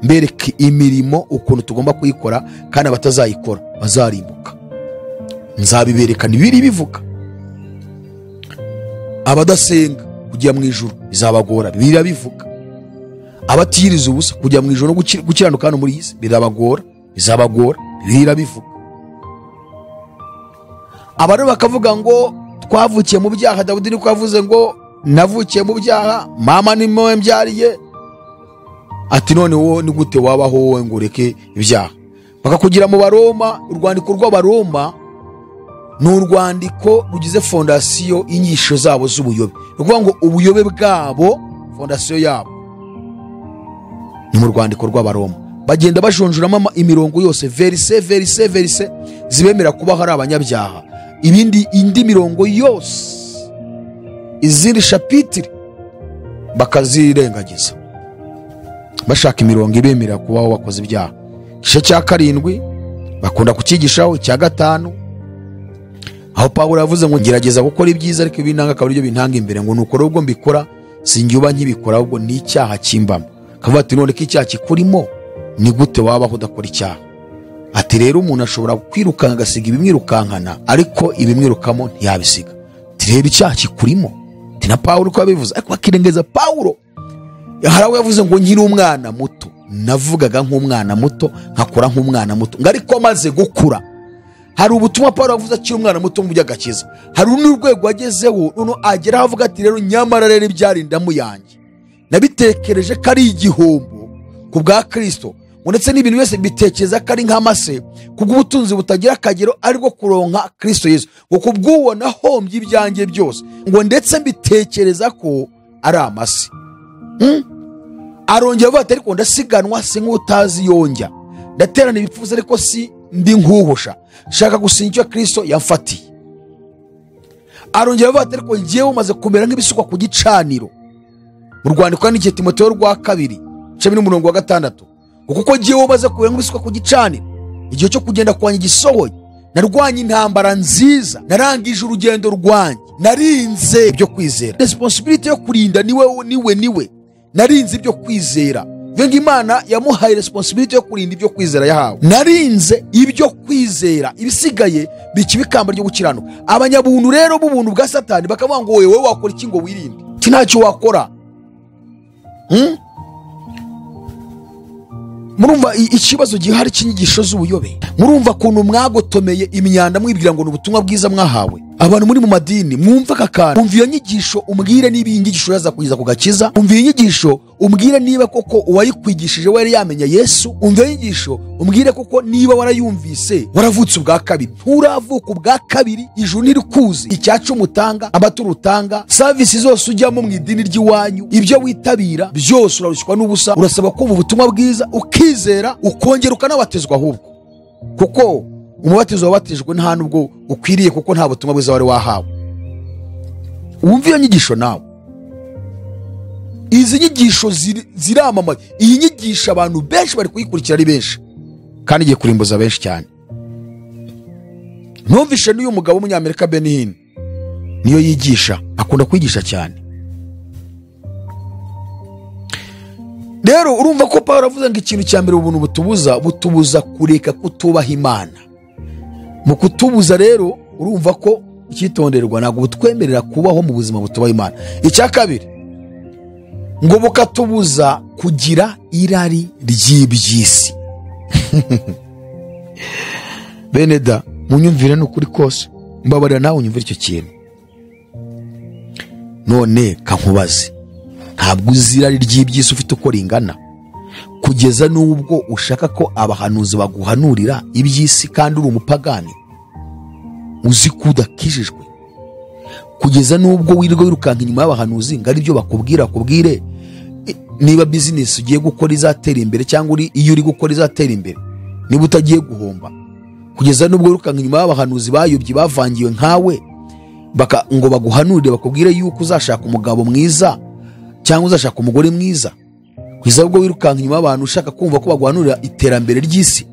mbereke imirimo ukuntu tugomba kuyikora, kandi abatazayikora bazarimbuka. Nzabibereka nibiri bivuga. Abadasenga kujya mu ijuru bizabagora, Bibiliya bivuga. Abatiriza ubusa kujya mu ijuru no gukiranuka hano muri iyi si birabagora, bizabagora, Bibiliya bivuga. Abantu bakavuga ngo twavukiye mu byaha. Dawidi niko yavuze ngo navukiye mu byaha, mama ni mwe mbyariye. Ati none wowe ni gute wabaho wowe ngo ureke ibyaha? Bakakugira mu Baroma. Urwandiko rw'Abaroma ni urwandiko rugize fondasiyo inyisho zabo z'ubuyobe. Ni ukuvuga ngo ubuyobe bwabo, fondasiyo yabo ni mu rwandiko rw'Abaroma. Bagenda bajonjoramo imirongo yose, verise zibemera kuba hari abanyabyaha. Indi mirongo yose, izindi shapitire bakazirengagiza. bashaka imirongo ibemerera kubaho bakoze ibyaha. Igice cya 7 bakunda kukigishaho, icya 5 aho Pawulo yavuze ngo ngerageza gukora ibyiza ariko ibintanga akaba aribyo bintanga imbere, ngo nuko ubwo mbikora sinjyuba nkibikora ahubwo ni icyaha kimbamo. Akavuga ati none ko icyaha kikurimo ni gute wabaho udakora icyaha? Ati rero umuntu ashobora kwirukanka agasiga ibimwirukankana ariko ibimwirukamo ntiyabisiga. Ati rero icyaha kikurimo. Ati na Pawulo ko yabivuze, ariko akirengeza Pawulo harawe yavuze ngo nkiri umwana muto navugaga nk'umwana muto nkakora nk'umwana muto, ngo ariko maze gukura. Hari ubutumwa Pawulo yavuze akiri umwana muto mu by'agakiza, hari n'urwego agezeho none agera avuga ati rero nyamara rero ibyarindamu yanjye nabitekereje ko ari igihombo ku bwa Kristo, ngo ndetse n'ibintu byose bitekereza ko ari nk'amase kubw'ubutunzi butagira akagero ariko kuronka Kristo Yesu, ngo kubw'uwo nahombye ibyanjye byose, ngo ndetse mbitekereza ko ari amase. Arongera avuga ati ariko ndasiganwa si nk'utazi yonjya, ndaterana ibipfuza ariko si ndi nk'uhusha, shaka gusinya icyo Kristo yamfatiye. Arongera avuga ati ariko njyewe umaze kumera nk'ibisukwa ku gicaniro, mu rwandiko kandi Timoteyo rwa 2:6, kuko njyewe umaze kumera nk'ibisukwa ku gicaniro, igihe cyo kugenda kwanjye gisohoye, narwanye intambara nziza, narangije urugendo rwanjye, narinze ibyo kwizera. Responsibility yo kurinda niwe narinze ibyo kwizera. Venga Imana yamuhaye responsibility yo kurinda ibyo kwizera yahawe. Narinze ibyo kwizera, ibisigaye bikibikamba ryo gukiranuka. Abanyabuntu rero b'ubuntu bwa Satani bakavuga ngo wowe wakora iki ngo wirinde? Ntacyo wakora. Murumva ikibazo gihari cy'inyigisho z'ubuyobe. Murumva kuntu mwagotomeye imyanda mwibwira ngo n'ubutumwa bwiza mwahawe. Abantu muri mu madini mwumva kakana, umva iyo nyigisho umbwire niba iyi nyigisho yaza kugeza ku gakiza, umva iyi nyigisho umbwire niba koko uwayikwigishije wari yamenya Yesu, umva iyo nyigisho umbwire koko niba warayumvise waravutse ubwa kabiri. Nturavuka ubwa kabiri, ijuru ntirikuzi, icyacu mutanga, amaturo utanga, service zose ujyamo mu idini ry'iwanyu, ibyo witabira byose urarushywa n'ubusa. Urasaba ko ubutumwa bwiza ukizera, ukongera ukanabatizwa ahubwo, kuko umubatizo wabatijwe nta nubwo ukwiriye, kuko nta butumwa bwiza wari wahawe. Wumva iyo nyigisho nawe. Izi nyigisho ziramamaye. Iyi nyigisho abantu benshi bari kuyikurikira ari benshi, kandi igiye kurimbuza benshi cyane. Numvishe n'uyu mugabo w'umunyamerika Ben Hinn, niyo yigisha, akunda kwigisha cyane. Rero urumva ko Pawulo avuze ngo ikintu cya mbere ubuntu butubuza kureka kutubaha Imana. Mu kutubuza rero urumva ko icyitonderwa ntabwo butwemerera kubaho mu buzima butubaha Imana. Icya kabiri ngo bukatubuza kugira irari ry'iby'isi. Beneda munyumvire n'ukuri kose, mbabarira nawe unyumvire icyo kintu. None kankubaze, ntabwo uzi irari ry'iby'isi ufite uko ringana, kugeza n'ubwo ushaka ko abahanuzi baguhanurira iby'isi kandi uri umupagani uzi ko udakijijwe, kugeza n'ubwo wirirwa wirukanka inyuma y'abahanuzi ngo ari byo bakubwire niba business ugiye gukora izatera imbere cyangwa iyo uri gukora izatera imbere, niba utagiye guhomba, kugeza n'ubwo wirukanka inyuma y'abahanuzi bayobye bavangiwe nkawe ngo baguhanurire bakubwire yuko uzashaka umugabo mwiza cyangwa uzashaka umugore mwiza, kugeza ubwo wirukanka inyuma y'abantu ushaka kumva ko baguhanurira iterambere ry'isi,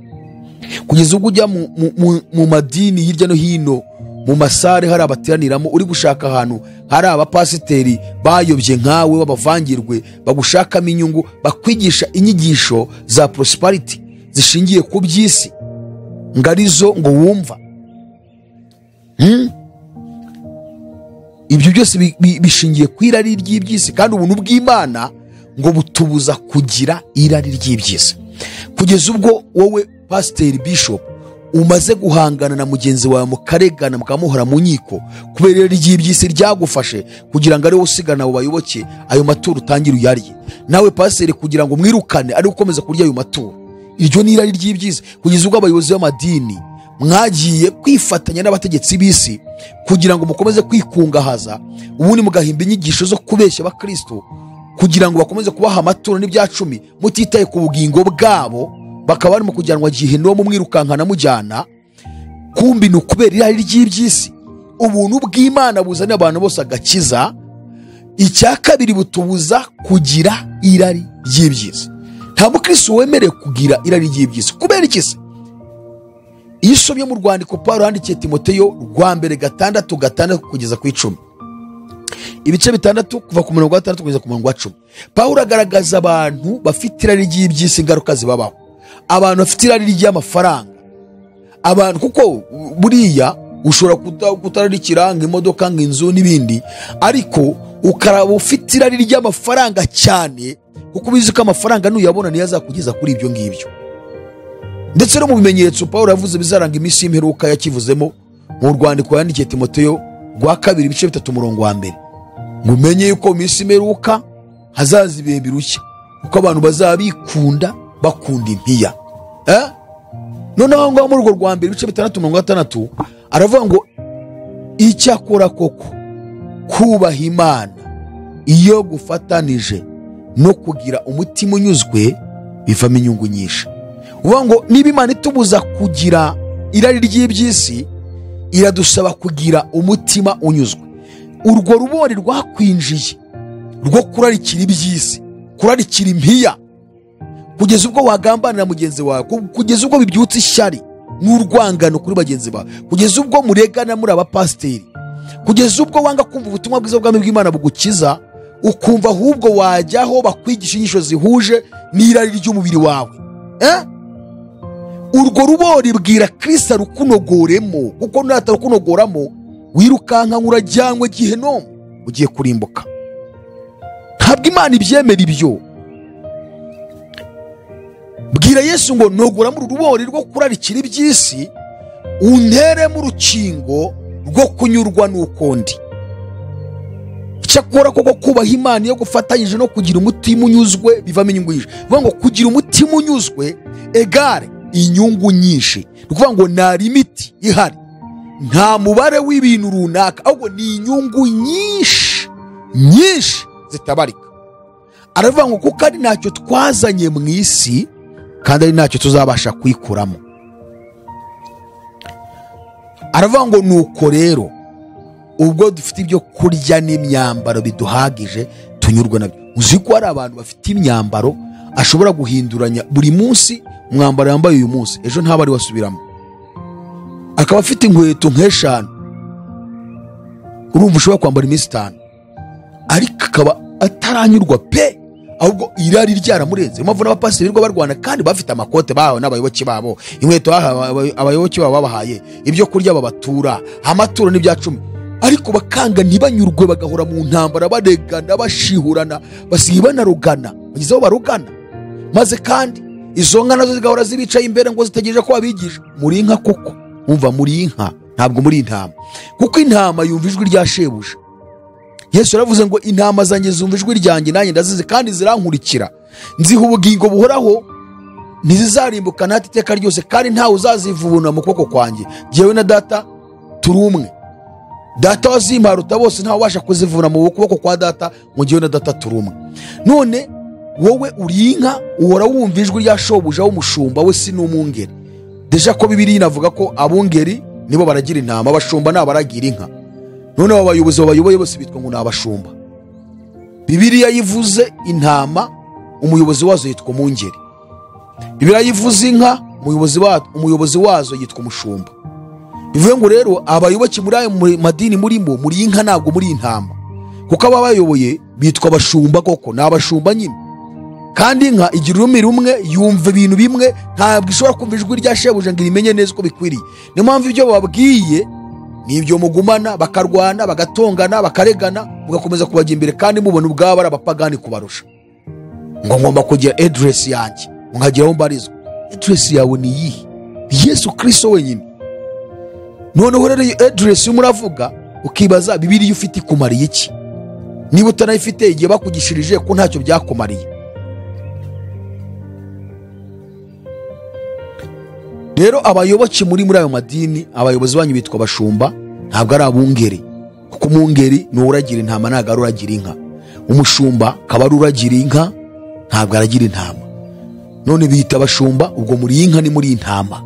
kugeza ubwo ujya mu madini hirya no hino mu masare hari abateraniramo, uri gushaka ahantu hari abapasiteri bayobye nkawe babavangirwe bagushakamo inyungu, bakwigisha inyigisho za prosperity zishingiye ku by'isi ngo arizo ngo wumva. Ibyo byose bishingiye ku irari ry'iby'isi, kandi ubuntu bw'Imana ngo butubuza kugira irari ry'iby'isi. Kugeza ubwo wowe pasiteri bishop umaze guhangana na mugenzi wawe mukaregana mukamuhora mu nkiko kubera irari ry'iby'isi ryagufashe kugira ngo ari wowe usigana abo bayoboke ayo maturo utangire uyarye, nawe pasiteri kugira ngo mwirukane ari ukomeza kurya ayo maturo. Iryo ni irari ry'iby'isi. Kugeza ubwo abayobozi b'amadini mwagiye kwifatanya n'abategetsi b'isi kugira ngo mukomeze kwikungahaza, ubundi mugahimba inyigisho zo kubeshya abakristo kugira ngo bakomeze kubaha amaturo n'ibyacumi mutitaye ku bugingo bwabo, bakaba barimo kujyanwa Gehinomu mwirukankana mujyana, kumbi ni ukubera irari ry'iby'isi. Ubuntu bw'Imana buzanira abantu bose agakiza. Icya kabiri butubuza kugira irari ry'iby'isi. nta mukristo wemerewe kugira irari ry'iby'isi. Kubera iki se? Iyo usomye mu rwandiko Pawulo yandikiye Timoteyo rwa mbere 6:6 kugeza ku 10, ibice 6 kuva ku 6 kugeza ku 10, Pawulo agaragaza abantu bafite irari ry'iby'isi, ingaruka zibabaho, abantu bafite irari ry'amafaranga, abantu kuko buriya ushobora kutararikira nk'imodoka nk'inzu n'ibindi, ariko ukaraba ufite irari ry'amafaranga cyane, kuko ubizi ko amafaranga nuyabona niyo azakugeza kuri ibyo ngibyo. Ndetse no mu bimenyetso Pawulo yavuze bizaranga iminsi y'imperuka yakivuzemo mu rwandiko yandikiye Timoteyo rwa 2 ibice 3 umurongo wa 1, mumenye yuko mu minsi y'imperuka hazaza ibihe birushya, kuko abantu bazabikunda bakunda impiya. Noneho ngaho muri urwo rwa 2 ibice 6:6 aravuga ngo icyakora koko kubaha Imana iyo gufatanije no kugira umutima unyuzwe bivamo inyungu nyinshi. Uvuga ngo niba Imana itubuza kugira irari ry'iby'isi, iradusaba kugira umutima unyuzwe. Urwo rubori rwakwinjiye rwo kurarikira iby'isi, kurarikira impiya, kugeza ubwo wagambanira mugenzi wawe, kugeza ubwo bibyutse ishyari n'urwangano kuri bagenzi bawe, kugeza ubwo muregana muri abapasiteri, kugeza ubwo wanga kumva ubutumwa bwiza bw'Ubwami bw'Imana bugukiza, ukumva ahubwo wajyaho bakwigisha inyisho zihuje n'irari ry'umubiri wawe. Urwo rubori bwira Kristo rukunogoremo, kuko natarukunogoramo wirukanka urajyanywe Gehinomu, ugiye kurimbuka. Ntabwo Imana ibyemera ibyo. Bwira Yesu ngo nogoramo urubori rwo kurarikira iby'isi, unteremo urukingo rwo kunyurwa n'ukondi. Cyakora koko kubaha Imana yo gufatanyije no kugira umutima unyuzwe bivamo inyungu nyinshi. Vuga ngo kugira umutima unyuzwe egare inyungu nyinshi. Ukuvuga ngo nta limiti ihari, nta mubare w'ibintu runaka, ahubwo ni inyungu nyinshi zitabarika. Aravuga ngo kuko ari ntacyo twazanye mu isi kandi ari ntacyo tuzabasha kwikuramo. Aravuga ngo nuko rero ubwo dufite ibyo kurya n'imyambaro biduhagije tunyurwe nabyo. Uzi ko hari abantu bafite imyambaro ashobora guhinduranya buri munsi, umwambaro yambaye uyu munsi ejo ntaba ari wasubiramo. Akaba afite inkweto nk'eshanu, urumva ushobora kwambara iminsi 5, ariko akaba ataranyurwa pe, ahubwo irari ryaramurenze. Impamvu n'abapasiteri birirwa barwana kandi bafite amakote bahawe n'abayoboke babo, inkweto abayoboke babo babahaye, ibyo kurya babatura, amaturo n'ibya 10, ariko bakanga ntibanyurwe, bagahora mu ntambara, baregana, bashihurana, basigaye banarugana, bagizeho barugana. Maze kandi izo nka nazo zigahora zibicaye imbere ngo zitegereje ko babigisha. Muri inka koko, umva, muri inka ntabwo muri intama, kuko intama yumva ijwi rya shebuja. Yesu yaravuze ngo intama zanjye zumva ijwi ryanjye, nanjye ndazizi kandi zirankurikira, nziha ubugingo buhoraho, ntizizarimbuka nta iteka ryose, kandi ntawe uzazivuna mu kuboko kwanjye. Jyewe na Data turi umwe. Data wazimparuta bose ntawe ubasha kuzivuna mu kuboko kwa Data, ngo jyewe na Data turi umwe. None wowe uri inka, uhora wumva ijwi rya shobuja w'umushumba, we si n'umwungeri. Deja ko Bibiliya inavuga ko abungeri nibo baragira intama, abashumba ni abaragira inka. None abo bayobozi babayoboye bose bitwa ngo ni abashumba. Bibiliya yivuze intama, umuyobozi wazo yitwa umwungeri. Bibiliya yivuze inka, umuyobozi wazo yitwa umushumba. Bivuye ngo rero abayoboke muri ayo madini murimo, muri inka ntabwo muri intama, kuko ababayoboye bitwa abashumba. Koko ni abashumba nyine, kandi inka igira ururimi rumwe, yumva ibintu bimwe, ntabwo ishobora kumva ijwi rya shebuja ngo imenye neza uko bikwiriye. Niyo mpamvu ibyo bababwiye nibyo mugumana, bakarwana, bagatongana, bakaregana, mugakomeza kubajya imbere, kandi mubona ubwabo ari abapagani kubarusha. Ngo ngomba kugira address yanjye, nkagira aho mbarizwa. Address yawe ni iyihe? Yesu Kristo wenyine. Noneho rero iyo address y'umuravuga ukibaza Bibiliya ufite ikumariye iki? Niba utanayifite igihe bakugishirije ko ntacyo byakumariye. Rero abayoboke muri ayo madini, abayobozi banyu bitwa abashumba, ntabwo ari abungeri, kuko umwungeri ni uragira intama, ntabwo ari uragira inka. Umushumba kaba ari uragira inka, ntabwo aragira intama. None bita abashumba, ubwo muri inka ni muri intama.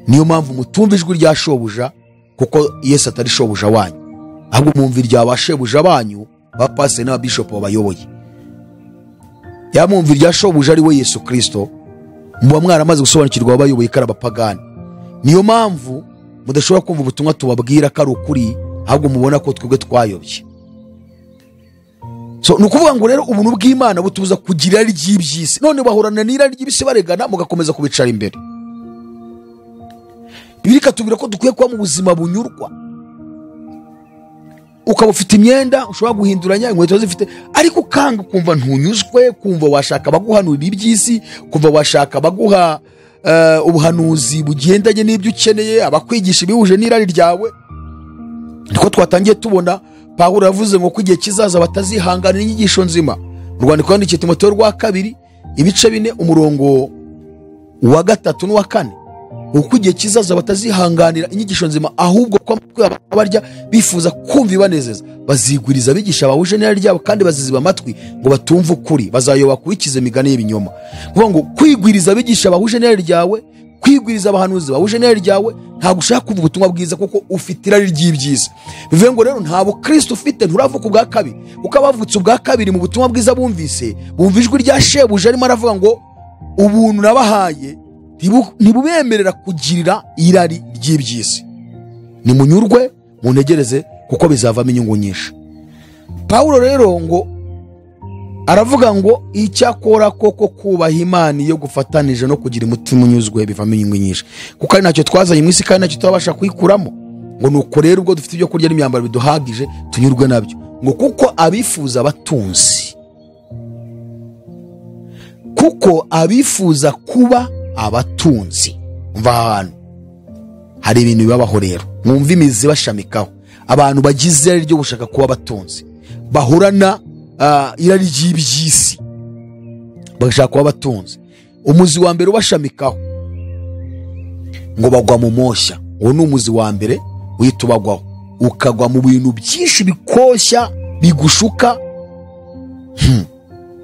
Niyo mpamvu mutumva ijwi rya shobuja, kuko Yesu atari shobuja wanyu, ahubwo mwumva irya bashebuja banyu, bapasiteri n'ababishopu babayoboye. yamwumva irya shobuja ari we Yesu Kristo, muba mwaramaze gusobanukirwa abayoboye ko ari abapagani. Niyo mpamvu mudashobora kumva ubutumwa tubabwira ko ari ukuri, ahubwo mubona ko twebwe twayobye. So nukuvuga ngo rero ubuntu bw'Imana butubuza kugira irari ry'ibyisi, none bahorana n'irari ry'ibisi baregana mugakomeza kubicara imbere. Bibiri katubwira ko dukwiye kuba mu buzima bunyurwa. Ukaba ufite imyenda ushobora guhinduranya, inkweto zifite, ariko ukanga kumva ntunyuzwe, kumva washaka baguhanurira iby'isi, kumva washaka baguha ubuhanuzi bugendanye n'ibyo ukeneye, abakwigisha ibihuje n'irari ryawe. Niko twatangiye tubona Pawulo yavuze ngo ko igihe kizaza batazihanganira inyigisho nzima. Mu rwandiko yandikiye Timoteyo rwa 2 ibice 4 umurongo wa 3 n'uwa 4, uko igihe kizaza batazihanganira inyigisho nzima, ahubwo ko abarya bifuza kumva ibanezeza, bazigwiriza abigisha bahuje n'irari ryabo kandi baziziba amatwi ngo batumva ukuri, bazayoba kubikiza imigani y'ibinyoma. Kuvuga ngo kwigwiriza abigisha bahuje n'irari ryawe, kwigwiriza abahanuzi bahuje n'irari ryawe, ntabwo ushaka kumva ubutumwa bwiza kuko ufite irari ry'ibyiza. Bivuye ngo rero ntabwo Kristo ufite, nturavuka ubwa kabiri, uko abavutse ubwa kabiri mu butumwa bwiza bumva ijwi rya shebuja arimo aravuga ngo ubuntu nabahaye ntibubemerera kugirira irari ry'ibyisi. Nimunyurwe muntegereze kuko bizavamo inyungu nyinshi. Pawulo rero ngo aravuga ngo icyakora koko kubaha Imana iyo gufatanije no kugira umutima unyuzwe bivamo inyungu nyinshi, kuko ari nacyo twazanye mu isi kandi nacyo turabasha kuyikuramo. Ngo nuko rero ubwo dufite ibyo kurya n'imyambaro biduhagije tunyurwe nabyo, ngo kuko abifuza kuba abatunzi. Umva ahantu hari ibintu bibabaho rero, mwumva imizi bashamikaho. Abantu bagize irari ryo gushaka kuba abatunzi bahorana irari ry'ibyisi, bagashaka kuba abatunzi. Umuzi wa mbere ubashamikaho ngo bagwa mu moshya. Uwo ni umuzi wa mbere uhita ubagwaho, ukagwa mu bintu byinshi bikoshya bigushuka,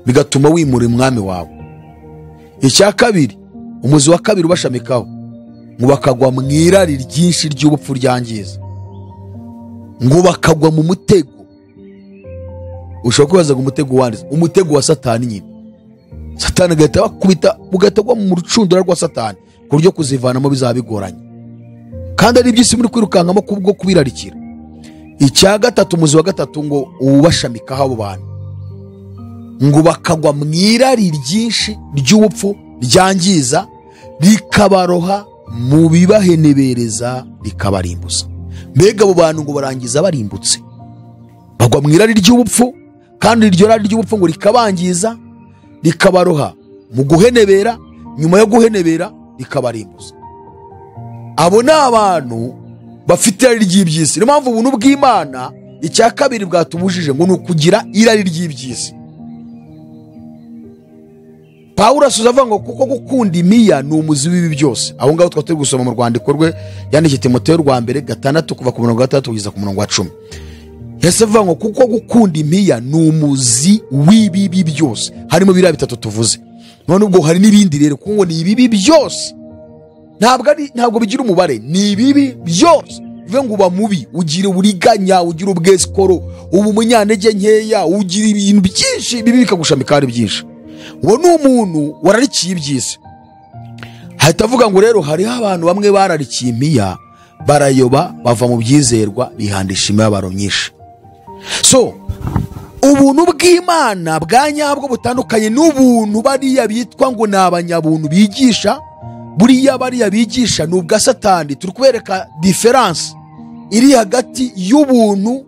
bigatuma wimura umwami wawe. Icya kabiri, umuzi wa kabiri ubashamikaho ngo bakagwa mu irari ryinshi ry'ubupfu ryangiza, ngo bakagwa mu mutego. Ushobora kubaza ngo umutego wandize, umutego wa Satani nyine. Satani agahita bakubita ugatagwa mu rucundura rwa Satani ku buryo kuzivanamo bizaba bigoranye, kandi ari iby'isi muri kwirukankamo kubwo kubirarikira. Icya gatatu, umuzi wa gatatu ngo ubashamikaho abo bantu ngo bakagwa mu irari ryinshi ry'ubupfu ryangiza, rikabaroha mu bibahenebereza rikabarimbuza. Mbega abo bantu ngo barangiza barimbutse, bagwa mu irari ry'ubupfu, kandi iryo rari ry'ubupfu ngo rikabangiza, rikabaroha mu guhenebera, nyuma yo guhenebera rikabarimbuza. Abo ni abantu bafite irari ry'ibyisi. Niyo mpamvu ubuntu bw'Imana icya kabiri bwatubujije ngo ni ukugira irari ry'ibyisi. Pawulo asuza avuga ngo kuko gukunda imiya ni umuzi w'ibi byose. Aho ngaho twari turi gusoma mu rwandiko rwe yandikiye Timoteyo rwa 6 kuva ku murongo wa 3 kugeza ku murongo wa 10. Yese avuga ngo kuko gukunda imiya ni umuzi w'ibibi byose. Harimo biriya bitatu tuvuze, none ubwo hari n'ibindi rero, kuko ni ibibi byose. Ntabwo bigira umubare, ni ibibi byose. Bivuga ngo uba mubi, ugira uburiganya, ugira ubwesikoro, uba umunyantege nkeya, ugira ibintu byinshi bibi bikagushamika ari byinshi. Uwo ni umuntu wararikiye ibyisi. Hahita avuga ngo rero hariho abantu bamwe bararikiye imiya, barayoba, bava mu byizerwa, bihandisha imibabaro myinshi. So ubuntu bw'Imana bwa nyabwo butandukanye n'ubuntu bariya bitwa ngo ni abanyabuntu bigisha. Buriya bariya bigisha ni ubwa Satani. Turi kubereka diferanse iri hagati y'ubuntu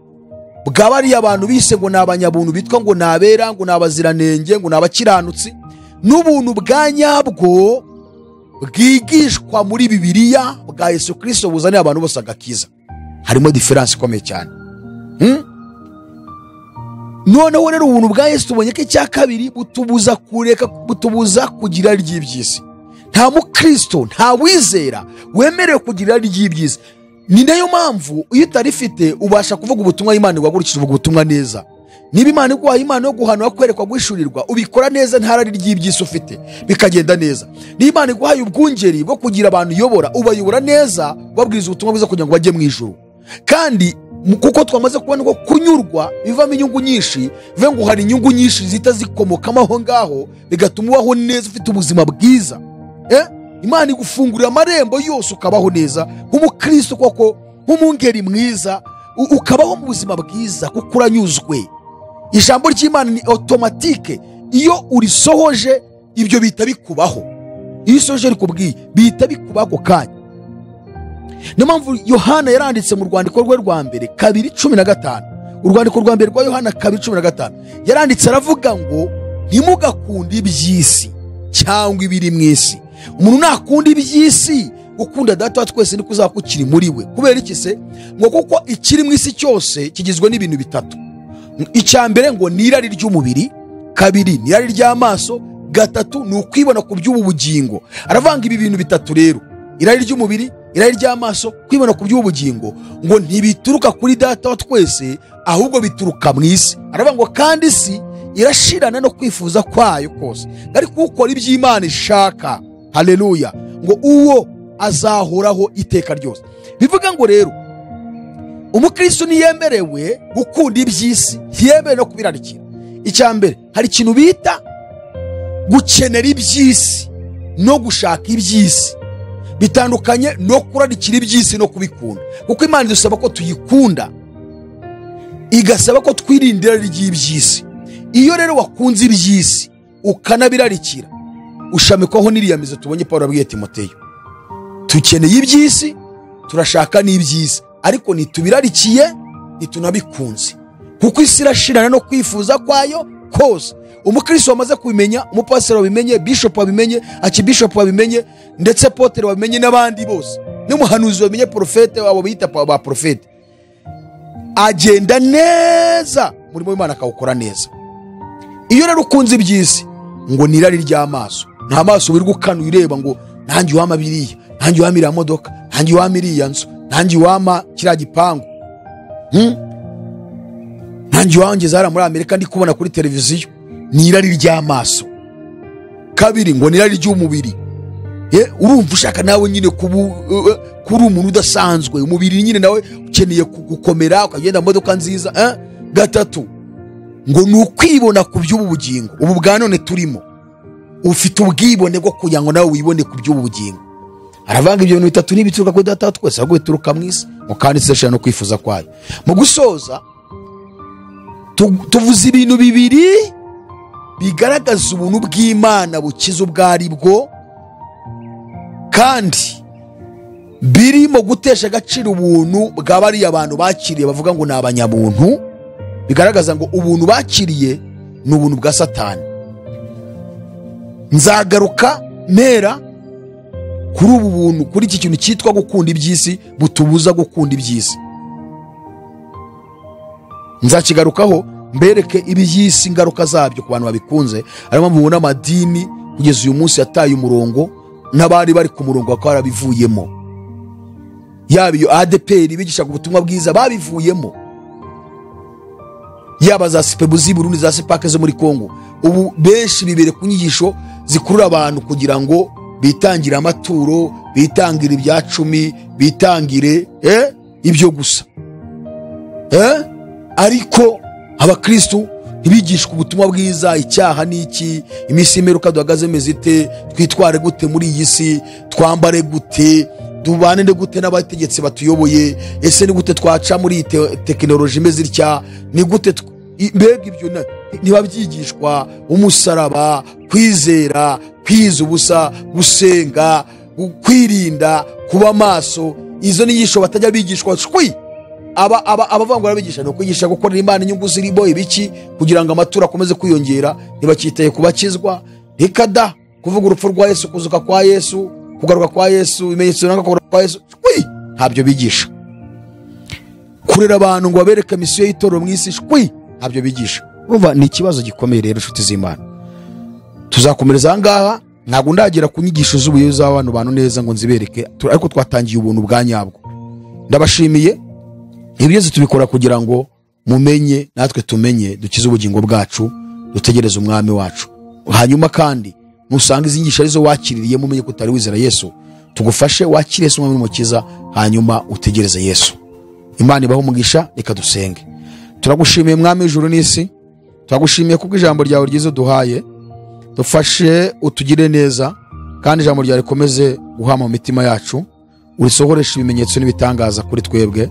bwa bariya abantu bise ngo ni abanyabuntu bitwa ngo ni abera, ngo ni abaziranenge, ngo ni abakiranutsi, n'ubuntu bwa nyabwo bwigishwa muri Bibiliya bwa Yesu Kristo buzanira abantu bose agakiza. Harimo diferanse ikomeye cyane. Noneho rero ubuntu bwa Yesu tubonye ko icya kabiri butubuza kugira ry'ibyisi. Nta mukristo, nta wizera wemerewe kugira ry'ibyisi. Ni nayo mpamvu iyo utarifite ubasha kuvuga ubutumwa Imana igwagurukije uvuga ubutumwa neza. Niba Imana iguha impano yo guhanura, kwerekwa, guhishurirwa, ubikora neza, nta rari ry'ibyisi ufite, bikagenda neza. Niba Imana iguhaye ubwungeri bwo kugira abantu uyobora, ubayobora neza, babwiriza ubutumwa bwiza kugira ngo bajye mu ijuru. Kandi kuko twamaze kubona ko kunyurwa bivamo inyungu nyinshi, bivuga ngo hari inyungu nyinshi zihita zikomokamo aho ngaho, bigatuma ubaho neza ufite ubuzima bwiza. Imana igufungurira amarembo yose ukabaho neza nk'umukristo, koko nk'umungeri mwiza, ukabaho mu buzima bwiza kuko uranyuzwe. Ijambo ry'Imana ni automatique, iyo urisohoje ibyo bihita bikubaho. Iyo usohoje rikubwiye bihita bikubaho kanya. Niyo mpamvu Yohana yaranditse mu rwandiko rwe rwa mbere 2:15, urwandiko rwa mbere rwa Yohana 2:15, yaranditse aravuga ngo ntimugakunde iby'isi cyangwa ibiri mu isi. Umuntu nakunda iby'isi, gukunda Data wa twese niko uzakukiri muri we. Kubera iki se? Ngo kuko ikiri mu isi cyose kigizwe n'ibintu bitatu. Icya mbere ngo ni irari ry'umubiri, kabiri ni irari ry'amaso, gatatu ni ukwibona ku by'ubu bugingo. Aravanga ibi bintu bitatu rero, irari ry'umubiri, irari ry'amaso, kwibona ku by'ubu bugingo, ngo ntibituruka kuri Data wa twese, ahubwo bituruka mu isi. Aravuga ngo kandi isi irashirana no kwifuza kwayo kose, ariko ukora iby'Imana ishaka, haleluya, ngo uwo azahoraho iteka ryose. Bivuga ngo rero umukristo niyemerewe gukunda iby'isi, ntiyemerewe no kubirarikira. Icya mbere, hari ikintu bita gukenera iby'isi no gushaka iby'isi, bitandukanye no kurarikira iby'isi no kubikunda. Kuko Imana idusaba ko tuyikunda, igasaba ko twirindira ry'iby'isi. Iyo rero wakunze iby'isi ukanabirarikira, ushamikwaho n'iriyamizo tubonye Paulo abwiye Timoteyo. Tukeneye iby'isi, turashaka n'iby'isi, ariko nitubirarikiye nitunabikunze, kuko isi irashirana no kwifuza kwayo kose. Umukristo wamaze kubimenya, umupasiteri wabimenye, bishop wabimenye, akibishop wabimenye, ndetse potere wabimenye, n'abandi bose, n'umuhanuzi wabimenye, profete wabo bita ba profete, agenda neza murimo w'Imana akawukora neza. Iyo rero ukunze iby'isi, ngo nirari ry'amaso, nta maso wirirwa ukana ureba ngo nanjye wama biriya, nanjye wama iriya modoka, nanjye wama iriya nzu, nanjye wama kiriya gipangu, nanjye wangeze hariya muri Amerika ndi kubona kuri televiziyo. Ni irari ry'amaso. Kabiri ngo nirari ry'umubiri, urumva ushaka nawe nyine kuri umuntu udasanzwe, umubiri nyine nawe ukeneye gukomera, ukagenda mu modoka nziza. Gatatu ngo ni ukwibona ku by'ubu bugingo, ubu bwa none turimo, ufite ubwibone bwo kugira ngo nawe wibone ku by'ubu bugingo. Aravanga ibyo bintu bitatu n'ibituruka kuri Data wa twese, ahubwo bituruka mu isi, mu kandi seshana no kwifuza kwayo. Mu gusoza tuvuze ibintu bibiri bigaragaza ubuntu bw'Imana bukiza ubwo ari bwo, kandi birimo gutesha agaciro ubuntu bwa bariya abantu bakiriye bavuga ngo ni abanyamuntu. Bigaragaza ngo ubuntu bakiriye ni ubuntu bwa Satani. Nzagaruka mpera kuri ubu buntu, kuri iki kintu cyitwa gukunda iby'isi butubuza gukunda iby'isi. Nzakigarukaho mbereke iby'isi ingaruka zabyo ku bantu babikunze. Arimo mubona amadini kugeza uyu munsi yataye umurongo, n'abari bari ku murongo bakaba barabivuyemo. Yaba iyo ADPR bigisha ubutumwa bwiza babivuyemo, yaba za Sipebu z'i Burundi, za Sipake zo muri Kongo, ubu benshi bibere ku nyigisho zikurura abantu kugira ngo bitangire amaturo, bitangire ibya 10, bitangire ibyo gusa. Ariko abakristo ntibigishwa ubutumwa bwiza, icyaha n'iki, iminsi imperuka duhagaze mezite, twitware gute muri iyi si, twambare gute, dubane nde gute n'abategetsi batuyoboye, ese ni gute twaca muri tekinoloji imeze itya, ni gute mbega ibyo ntibabyigishwa. Umusaraba, kwizera, kwiza ubusa, gusenga, kwirinda, kuba maso, izo nyigisho batajya bigishwa. Abavanga barabigisha no kwigisha gukorera Imana inyungu ziribo ibiki, kugira ngo amaturo akomeze kwiyongera, ntibakitaye kubakizwa. Reka da kuvuga urupfu rwa Yesu, kuzuka kwa Yesu, kugaruka kwa Yesu, ibimenyetso nanga kugaruka kwa Yesu, ntabyo bigisha. Kurera abantu ngo babereke misiyo y'itorero mu isi, ntabyo bigisha. Urumva ni ikibazo gikomeye rero inshuti z'Imana. Tuzakomereza ahangaha, ntabwo ndagira ku nyigisho z'ubuyobozi z'abantu bantu neza ngo nzibereke, ariko twatangiye ubuntu bwa nyabwo. Ndabashimiye. Ibyo tubikora kugira ngo mumenye, natwe tumenye, dukize ubugingo bwacu, dutegereze umwami wacu. Hanyuma kandi nusanga izi nyigisho arizo wakiririye, mumenye ko utari wizera Yesu, tugufashe wakire Yesu umwami n'umukiza, hanyuma utegereze Yesu. Imana ibaho umugisha. Reka dusenge. Turagushimiye mwami w'ijuru n'isi, turagushimiye kubwo ijambo ryawe ryiza duhaye. Dufashe utugire neza, kandi ijambo ryawe rikomeze guhama mu mitima yacu, urisohoresha ibimenyetso n'ibitangaza kuri twebwe.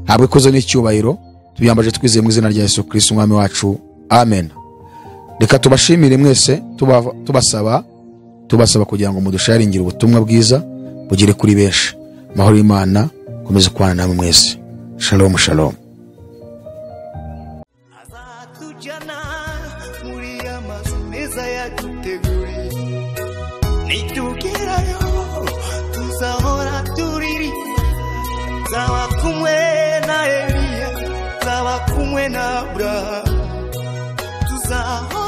Ntabwo ikoze n'icyubahiro tubyambaje twizeye mu izina rya Yesu Kristo umwami wacu, amen. Reka tubashimire mwese, tubasaba kugira ngo mudusharingire ubutumwa bwiza bugere kuri benshi. Amahoro y'Imana komeze kubana namwe mwese. Shalom shalom. Azatujyana muri amazu meza yaduteguriye, nitugerayo tuzahora turirimba, zaba kumwe na Eliya, zaba kumwe na Abrahamu, tuzahora